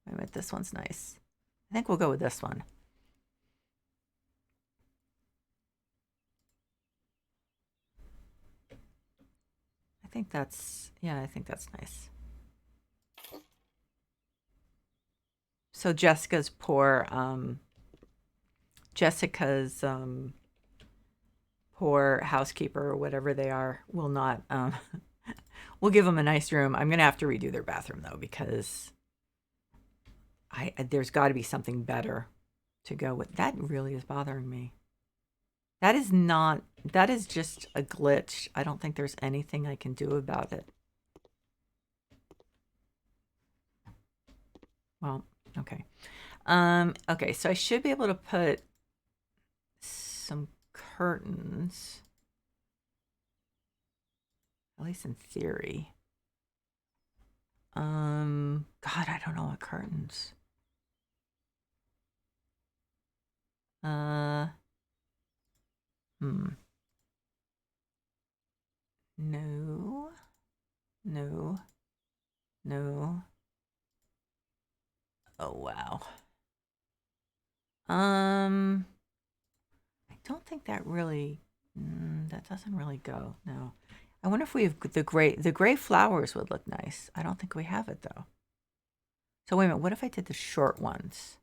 Wait a minute, this one's nice. I think we'll go with this one. I think that's nice. So Jessica's poor housekeeper or whatever they are will not, we'll give them a nice room. I'm going to have to redo their bathroom though, because there's got to be something better to go with. That really is bothering me. That is just a glitch. I don't think there's anything I can do about it. Well, okay. Okay, so I should be able to put some curtains. At least in theory. God, I don't know what curtains. No. No. No. Oh, wow. I don't think that really, that doesn't really go, no. I wonder if we have the gray flowers would look nice. I don't think we have it though. So wait a minute, what if I did the short ones?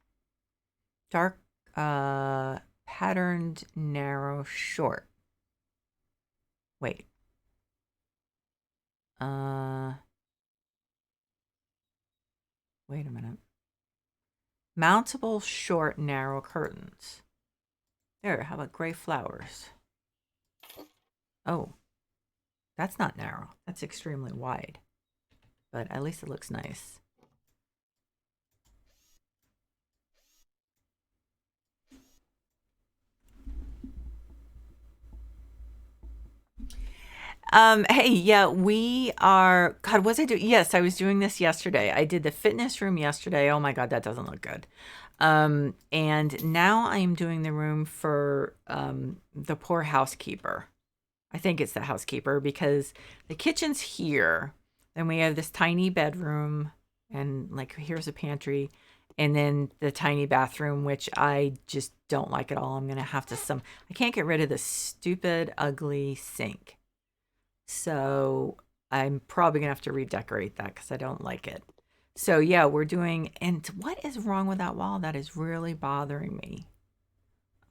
Dark, patterned, narrow, short. Wait. Wait a minute. Mountable, short, narrow curtains. There, how about gray flowers? Oh, that's not narrow. That's extremely wide. But at least it looks nice. Hey, yeah, we are. God, what was I doing? Yes, I was doing this yesterday. I did the fitness room yesterday. Oh my God, that doesn't look good. And now I am doing the room for the poor housekeeper. I think it's the housekeeper because the kitchen's here, and we have this tiny bedroom, and like here's a pantry, and then the tiny bathroom, which I just don't like at all. I'm gonna have to I can't get rid of this stupid, ugly sink. So I'm probably gonna have to redecorate that because I don't like it. So yeah, we're doing, and what is wrong with that wall? That is really bothering me.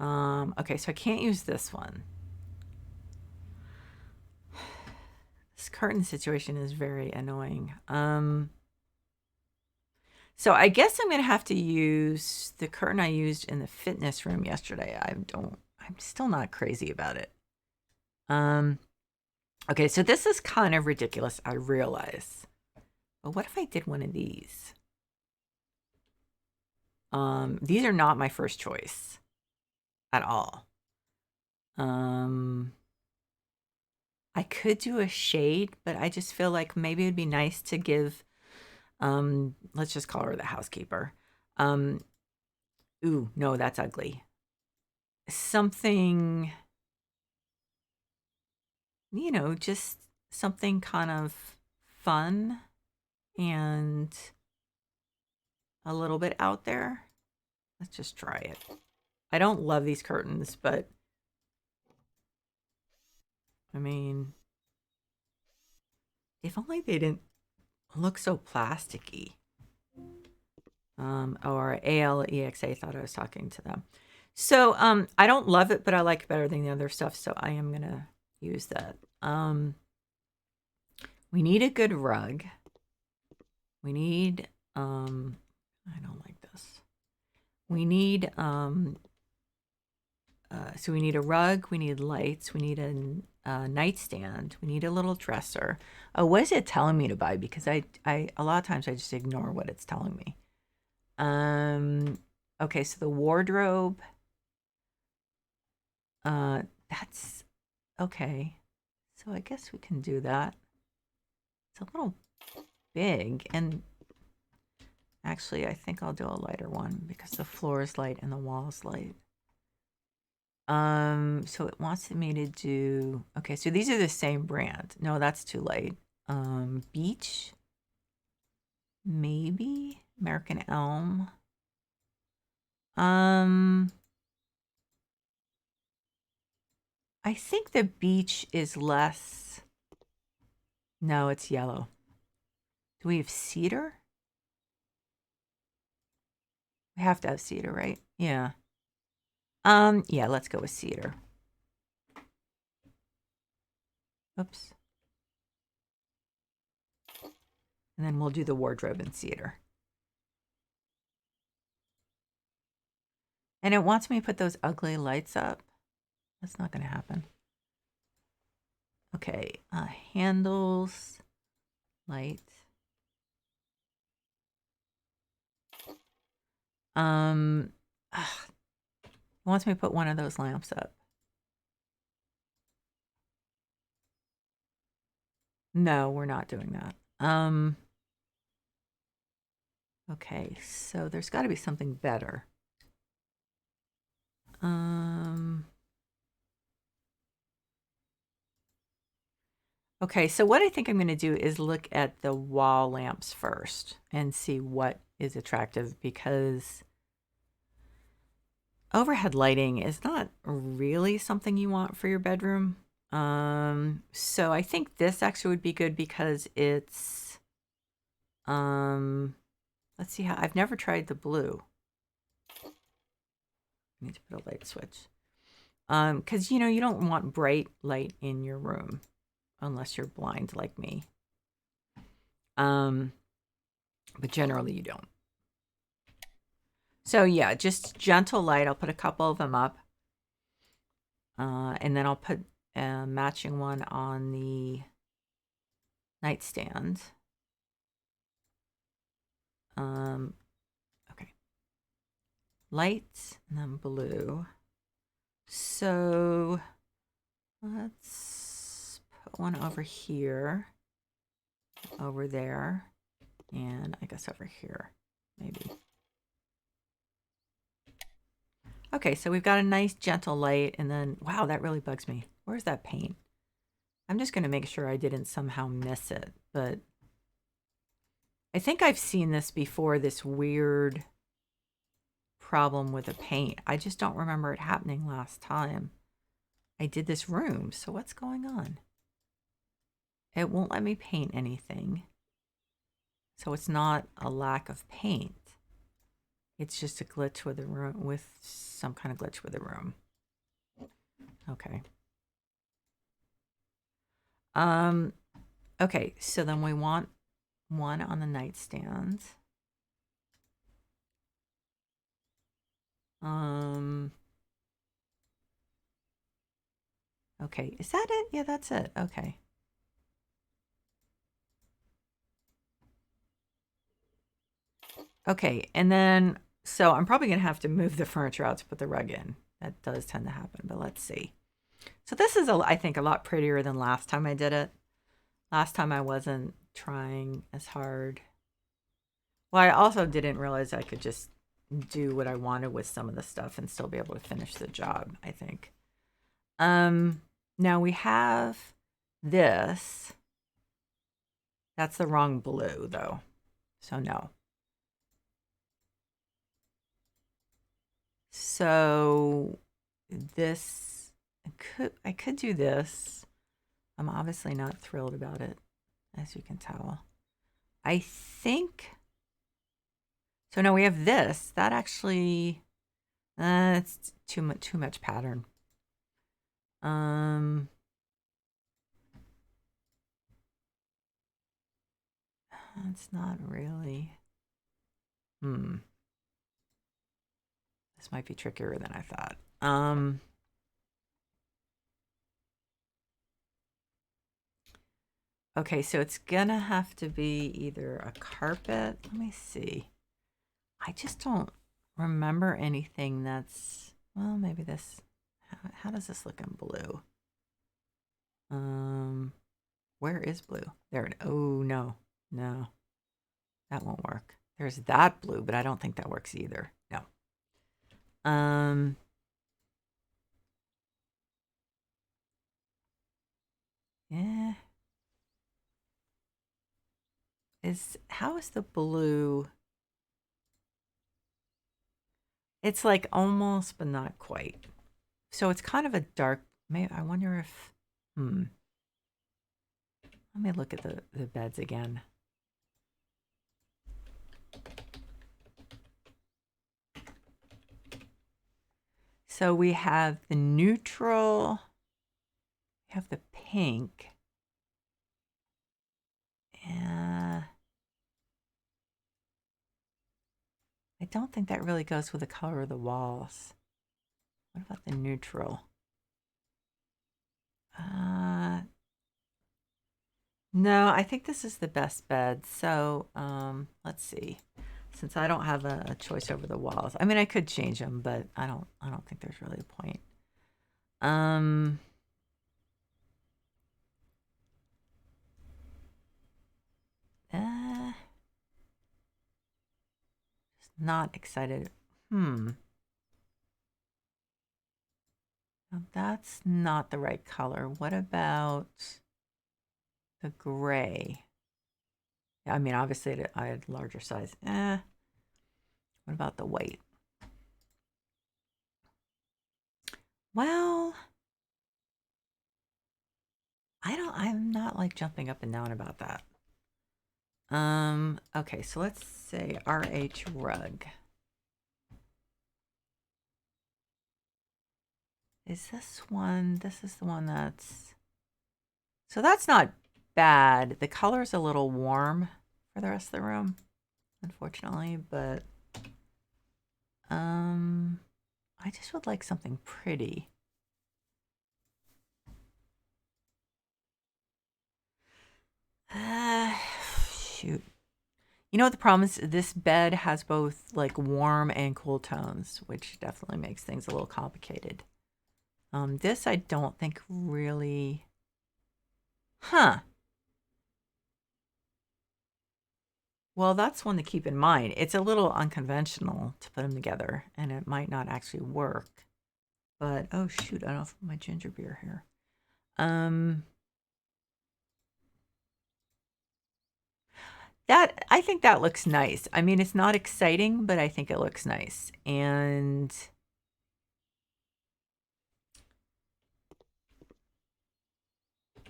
Okay, so I can't use this one. This curtain situation is very annoying. So I guess I'm gonna have to use the curtain I used in the fitness room yesterday. I'm still not crazy about it. Okay, so this is kind of ridiculous, I realize. But what if I did one of these? These are not my first choice at all. I could do a shade, but I just feel like maybe it'd be nice to give, let's just call her the housekeeper. Ooh, no, that's ugly. Something, just something kind of fun and a little bit out there. Let's just try it. I don't love these curtains, but I mean, if only they didn't look so plasticky. Or ALEXA thought I was talking to them. So I don't love it, but I like it better than the other stuff, so I am gonna use that. We need a good rug. We need I don't like this. We need so we need a rug, we need lights, we need a nightstand, we need a little dresser. Oh, what is it telling me to buy? Because I a lot of times I just ignore what it's telling me. Okay, so the wardrobe, that's okay. So I guess we can do that. It's a little big, and actually I think I'll do a lighter one because the floor is light and the wall is light. So it wants me to do, okay, so these are the same brand. No, that's too light. Beach, maybe American Elm. I think the beach is less. No, it's yellow. Do we have cedar? We have to have cedar, right? Yeah. Yeah, let's go with cedar. Oops. And then we'll do the wardrobe in cedar. And it wants me to put those ugly lights up. That's not going to happen. Okay, handles, light. It wants me to put one of those lamps up. No, we're not doing that. Okay, so there's got to be something better. Okay, so what I think I'm going to do is look at the wall lamps first and see what is attractive, because overhead lighting is not really something you want for your bedroom. So I think this actually would be good because it's, let's see how, I've never tried the blue. I need to put a light switch. Because, you know, you don't want bright light in your room unless you're blind like me. But generally you don't. So yeah, just gentle light. I'll put a couple of them up. And then I'll put a matching one on the nightstand. Okay. Light and then blue. So let's put one over here, over there, and I guess over here, maybe. Okay, so we've got a nice gentle light, and then, wow, that really bugs me. Where's that paint? I'm just going to make sure I didn't somehow miss it, but I think I've seen this before, this weird problem with the paint. I just don't remember it happening last time I did this room. So what's going on? It won't let me paint anything. So it's not a lack of paint. It's just a glitch with the room, with some kind of glitch with the room. Okay. Okay, so then we want one on the nightstand. Okay, is that it? Yeah, that's it. Okay. Okay, and then, so I'm probably going to have to move the furniture out to put the rug in. That does tend to happen, but let's see. So this is, I think, a lot prettier than last time I did it. Last time I wasn't trying as hard. Well, I also didn't realize I could just do what I wanted with some of the stuff and still be able to finish the job, I think. Now we have this. That's the wrong blue, though. So no. So this, I could do this. I'm obviously not thrilled about it, as you can tell. I think, so now we have this. That actually, it's too much pattern. It's not really. This might be trickier than I thought. Okay, so it's gonna have to be either a carpet. Let me see. I just don't remember anything that's, well, maybe this. How does this look in blue? Where is blue? There it. Oh no, that won't work. There's that blue, but I don't think that works either. No. Yeah. How is the blue? It's like almost, but not quite. So it's kind of a dark. Maybe I wonder if. Let me look at the beds again. So we have the neutral. We have the pink. Yeah. I don't think that really goes with the color of the walls. What about the neutral? No, I think this is the best bed. So let's see. Since I don't have a choice over the walls, I mean, I could change them, but I don't think there's really a point. Not excited. Now that's not the right color. What about the gray? I mean, obviously I had larger size. What about the white? Well, I'm not like jumping up and down about that. Okay, so let's say RH rug. Is this one? This is the one that's... So that's not bad. The color's a little warm for the rest of the room, unfortunately, but I just would like something pretty. Shoot. You know what the problem is? This bed has both like warm and cool tones, which definitely makes things a little complicated. This I don't think really... Huh. Well, that's one to keep in mind. It's a little unconventional to put them together, and it might not actually work. But, oh shoot, I don't have my ginger beer here. I think that looks nice. I mean, it's not exciting, but I think it looks nice. And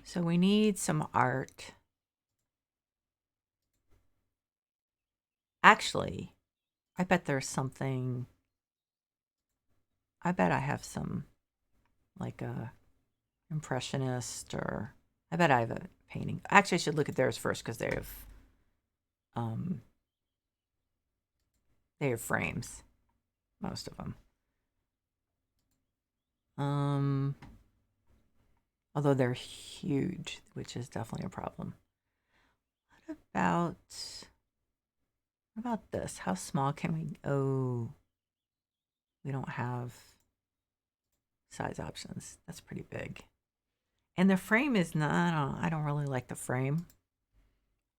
so we need some art. Actually, I bet there's something. I bet I have some, like a impressionist, or I bet I have a painting. Actually, I should look at theirs first because they have frames, most of them. Although they're huge, which is definitely a problem. What about this? How small can we? Oh, we don't have size options. That's pretty big. And the frame is not, I don't really like the frame.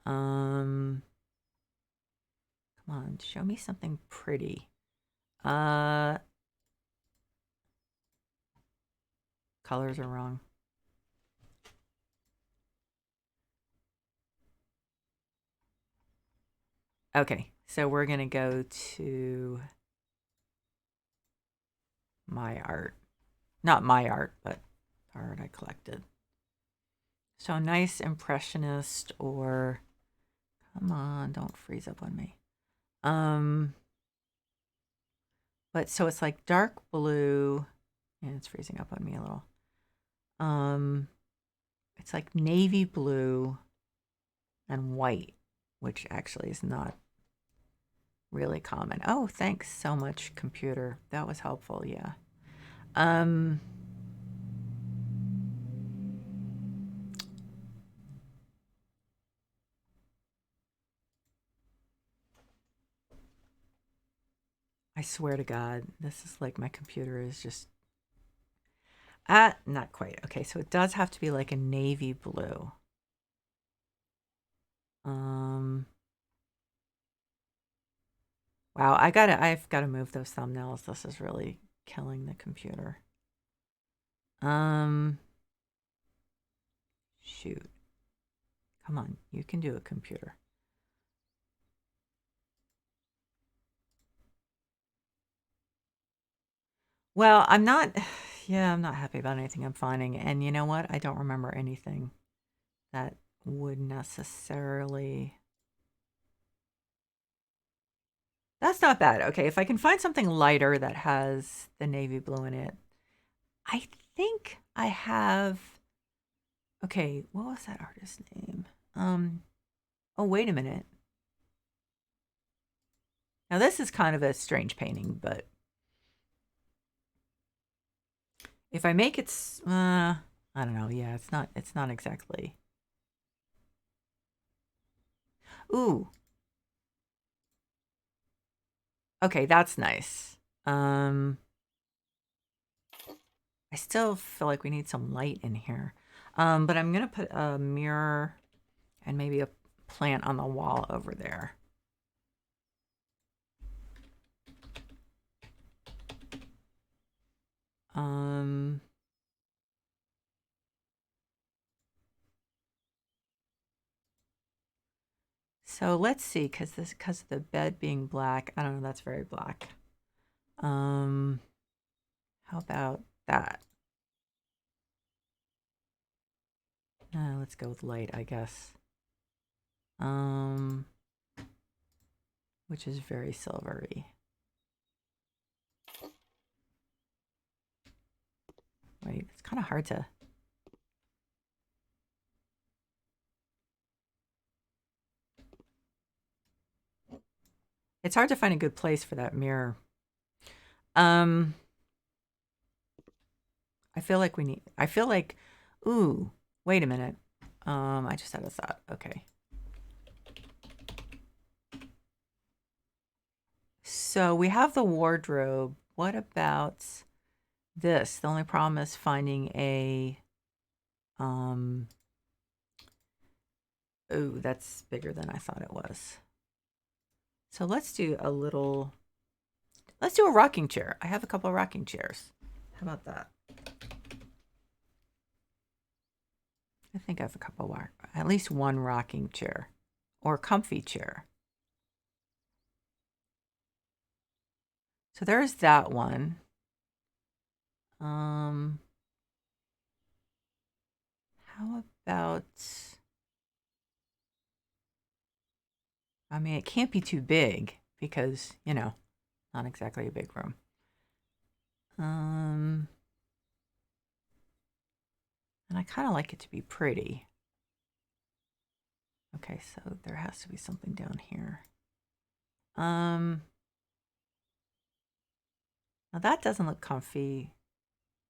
Come on, show me something pretty. Colors are wrong. Okay, so we're gonna go to my art. Not my art, but art I collected. So nice impressionist, or come on, don't freeze up on me. But so it's like dark blue, and it's freezing up on me a little. It's like navy blue and white, which actually is not really common. Oh, thanks so much, computer. That was helpful, yeah. I swear to God, this is like my computer is just... not quite. Okay, so it does have to be like a navy blue. Wow, I've gotta move those thumbnails. This is really killing the computer. Shoot. Come on, you can do it, computer. Well, I'm not, yeah, I'm not happy about anything I'm finding. And you know what? I don't remember anything that would necessarily... That's not bad. Okay, if I can find something lighter that has the navy blue in it. I think I have... Okay, what was that artist's name? Oh, wait a minute. Now this is kind of a strange painting, but if I make it, I don't know. Yeah, it's not exactly. Ooh. Okay, that's nice. I still feel like we need some light in here. But I'm gonna put a mirror and maybe a plant on the wall over there. Um, so let's see, because of the bed being black, I don't know, that's very black. How about that? Let's go with light, I guess. Which is very silvery. Wait, it's kind of hard to. It's hard to find a good place for that mirror. I feel like ooh, wait a minute. I just had a thought. Okay. So we have the wardrobe. What about this? The only problem is finding a, oh, that's bigger than I thought it was. So let's do a rocking chair. I have a couple of rocking chairs. How about that? I think I have a couple of, at least one rocking chair or comfy chair. So there's that one. How about, I mean, it can't be too big because, not exactly a big room. And I kind of like it to be pretty. Okay, so there has to be something down here. Now that doesn't look comfy,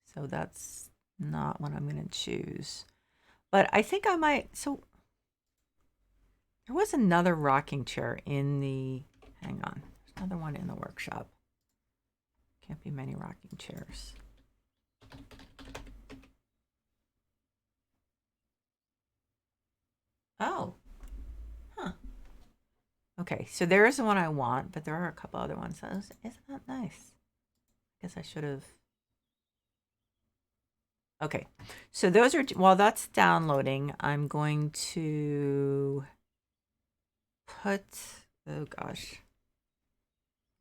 so that's not what I'm going to choose. But I think I might, so there was another rocking chair in the, hang on, there's another one in the workshop. Can't be many rocking chairs. Oh, huh. Okay, so there is the one I want, but there are a couple other ones. Isn't that nice? I guess I should have. Okay, so those are, while that's downloading, I'm going to put, oh gosh,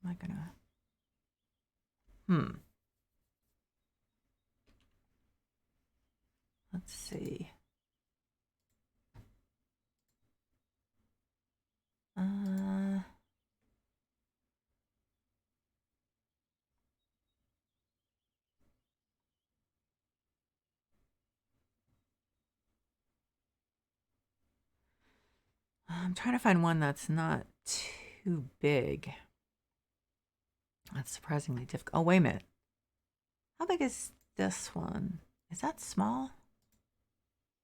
am I gonna, let's see. I'm trying to find one that's not too big. That's surprisingly difficult. Oh, wait a minute. How big is this one? Is that small?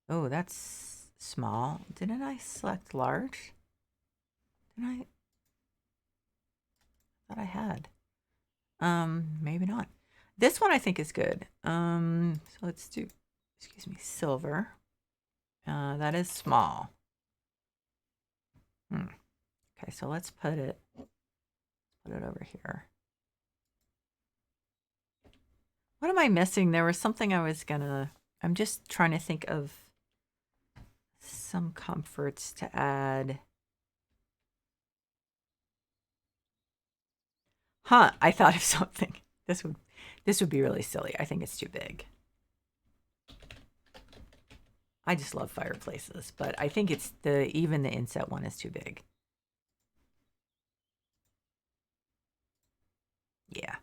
Oh, that's small. Didn't I select large? Didn't I? Thought I had. Maybe not. This one I think is good. So let's do, excuse me, silver. That is small. Okay, so let's put it over here. What am I missing? There was something I'm just trying to think of some comforts to add. I thought of something. This would be really silly. I think it's too big. I just love fireplaces, but I think it's even the inset one is too big. Yeah.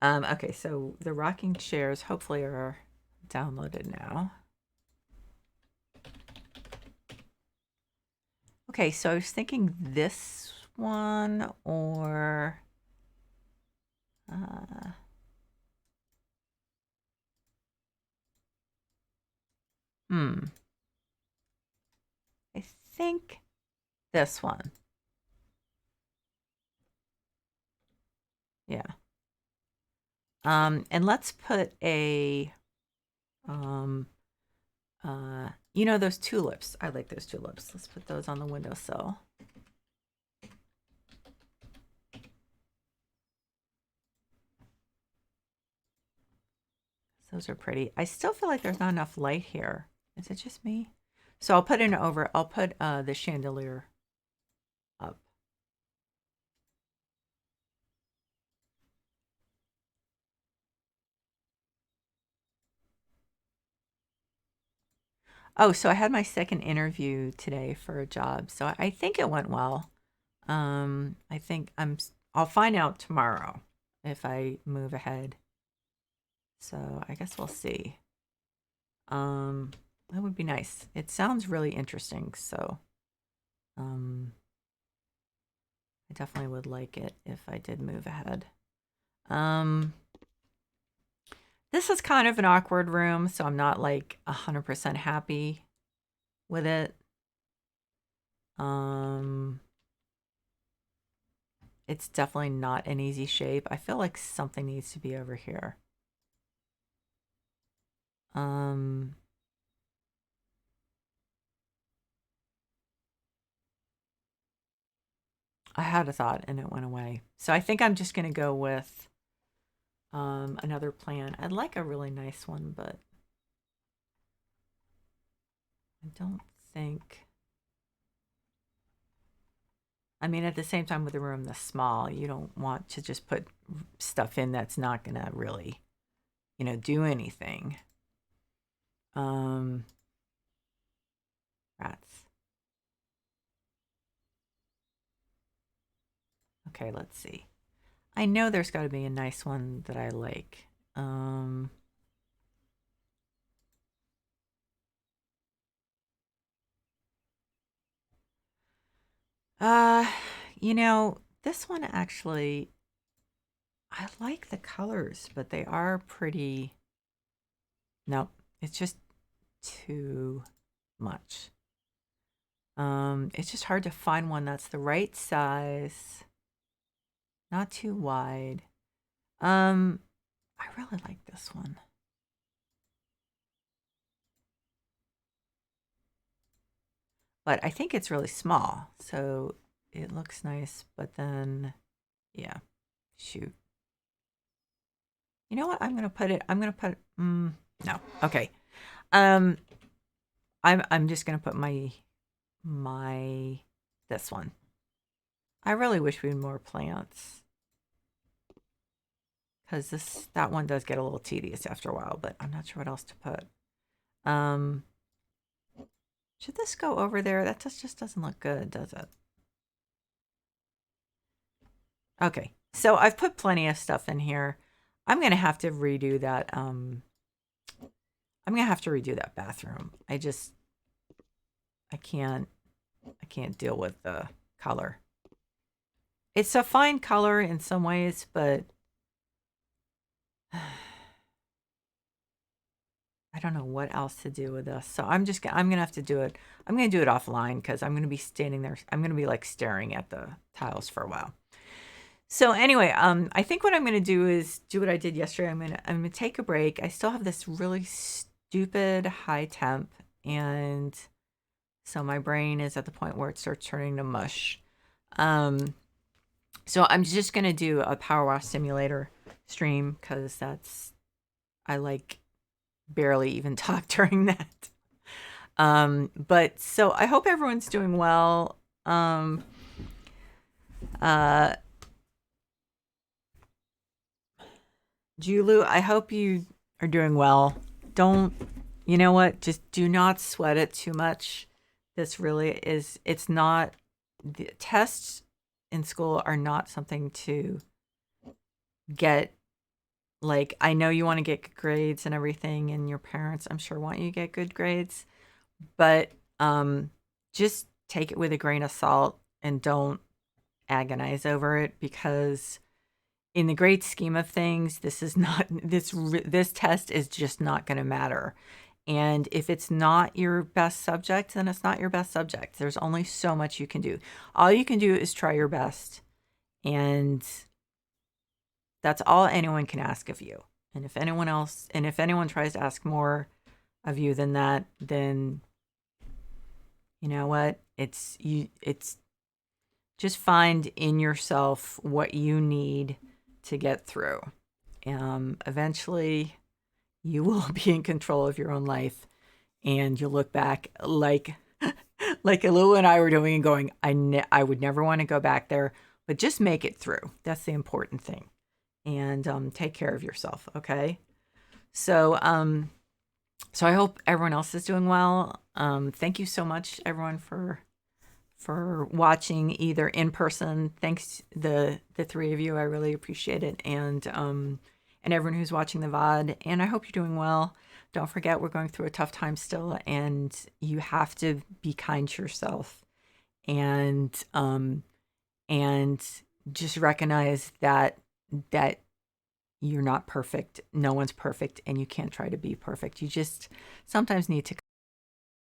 Okay, so the rocking chairs hopefully are downloaded now. Okay, so I was thinking this one or I think this one. Yeah. And let's put a those tulips. I like those tulips. Let's put those on the windowsill. Those are pretty. I still feel like there's not enough light here. Is it just me? So I'll put the chandelier up. Oh, so I had my second interview today for a job. So I think it went well. I think I'll find out tomorrow if I move ahead. So I guess we'll see. Um, that would be nice. It sounds really interesting, so um I definitely would like it if I did move ahead. Um, this is kind of an awkward room, so I'm not like 100% happy with it. Um, it's definitely not an easy shape. I feel like something needs to be over here. Um, I had a thought and it went away. So I think I'm just gonna go with another plan. I'd like a really nice one, but I don't think. I mean, at the same time, with a room this small, you don't want to just put stuff in that's not gonna really, do anything. Um, rats. Okay, let's see. I know there's got to be a nice one that I like. Um, uh, this one actually, I like the colors, but they are pretty. Nope, it's just too much. It's just hard to find one that's the right size, not too wide. Um, I really like this one. But I think it's really small, so it looks nice, but then yeah, shoot. You know what? No. Okay. Um I'm just going to put my this one. I really wish we had more plants. Cuz that one does get a little tedious after a while, but I'm not sure what else to put. Um should this go over there? That just doesn't look good, does it? Okay. So I've put plenty of stuff in here. I'm going to have to redo that I'm going to have to redo that bathroom. I can't deal with the color. It's a fine color in some ways, but I don't know what else to do with this. So I'm gonna have to do it. I'm gonna do it offline because I'm gonna be standing there. I'm gonna be like staring at the tiles for a while. So anyway, I think what I'm gonna do is do what I did yesterday. I'm gonna take a break. I still have this really stupid high temp, and so my brain is at the point where it starts turning to mush. So I'm just gonna do a power wash simulator stream because I like barely even talk during that. But so I hope everyone's doing well. Uh, Julu, I hope you are doing well. Don't, you know what? Just do not sweat it too much. This really is, it's not, the tests in school are not something to get. Like, I know you want to get good grades and everything, and your parents, I'm sure, want you to get good grades, but just take it with a grain of salt and don't agonize over it because in the great scheme of things, this is not this test is just not going to matter. And if it's not your best subject, then it's not your best subject. There's only so much you can do. All you can do is try your best. And that's all anyone can ask of you. And if anyone tries to ask more of you than that, then you know what? It's just find in yourself what you need to get through. Eventually you will be in control of your own life, and you'll look back like Alua and I were doing and going, I would never want to go back there, but just make it through. That's the important thing. And take care of yourself, okay? So so I hope everyone else is doing well. Thank you so much, everyone, for watching either in person. Thanks the three of you. I really appreciate it. And everyone who's watching the VOD. And I hope you're doing well. Don't forget, we're going through a tough time still, and you have to be kind to yourself, and just recognize that you're not perfect. No one's perfect, and you can't try to be perfect. You just sometimes need to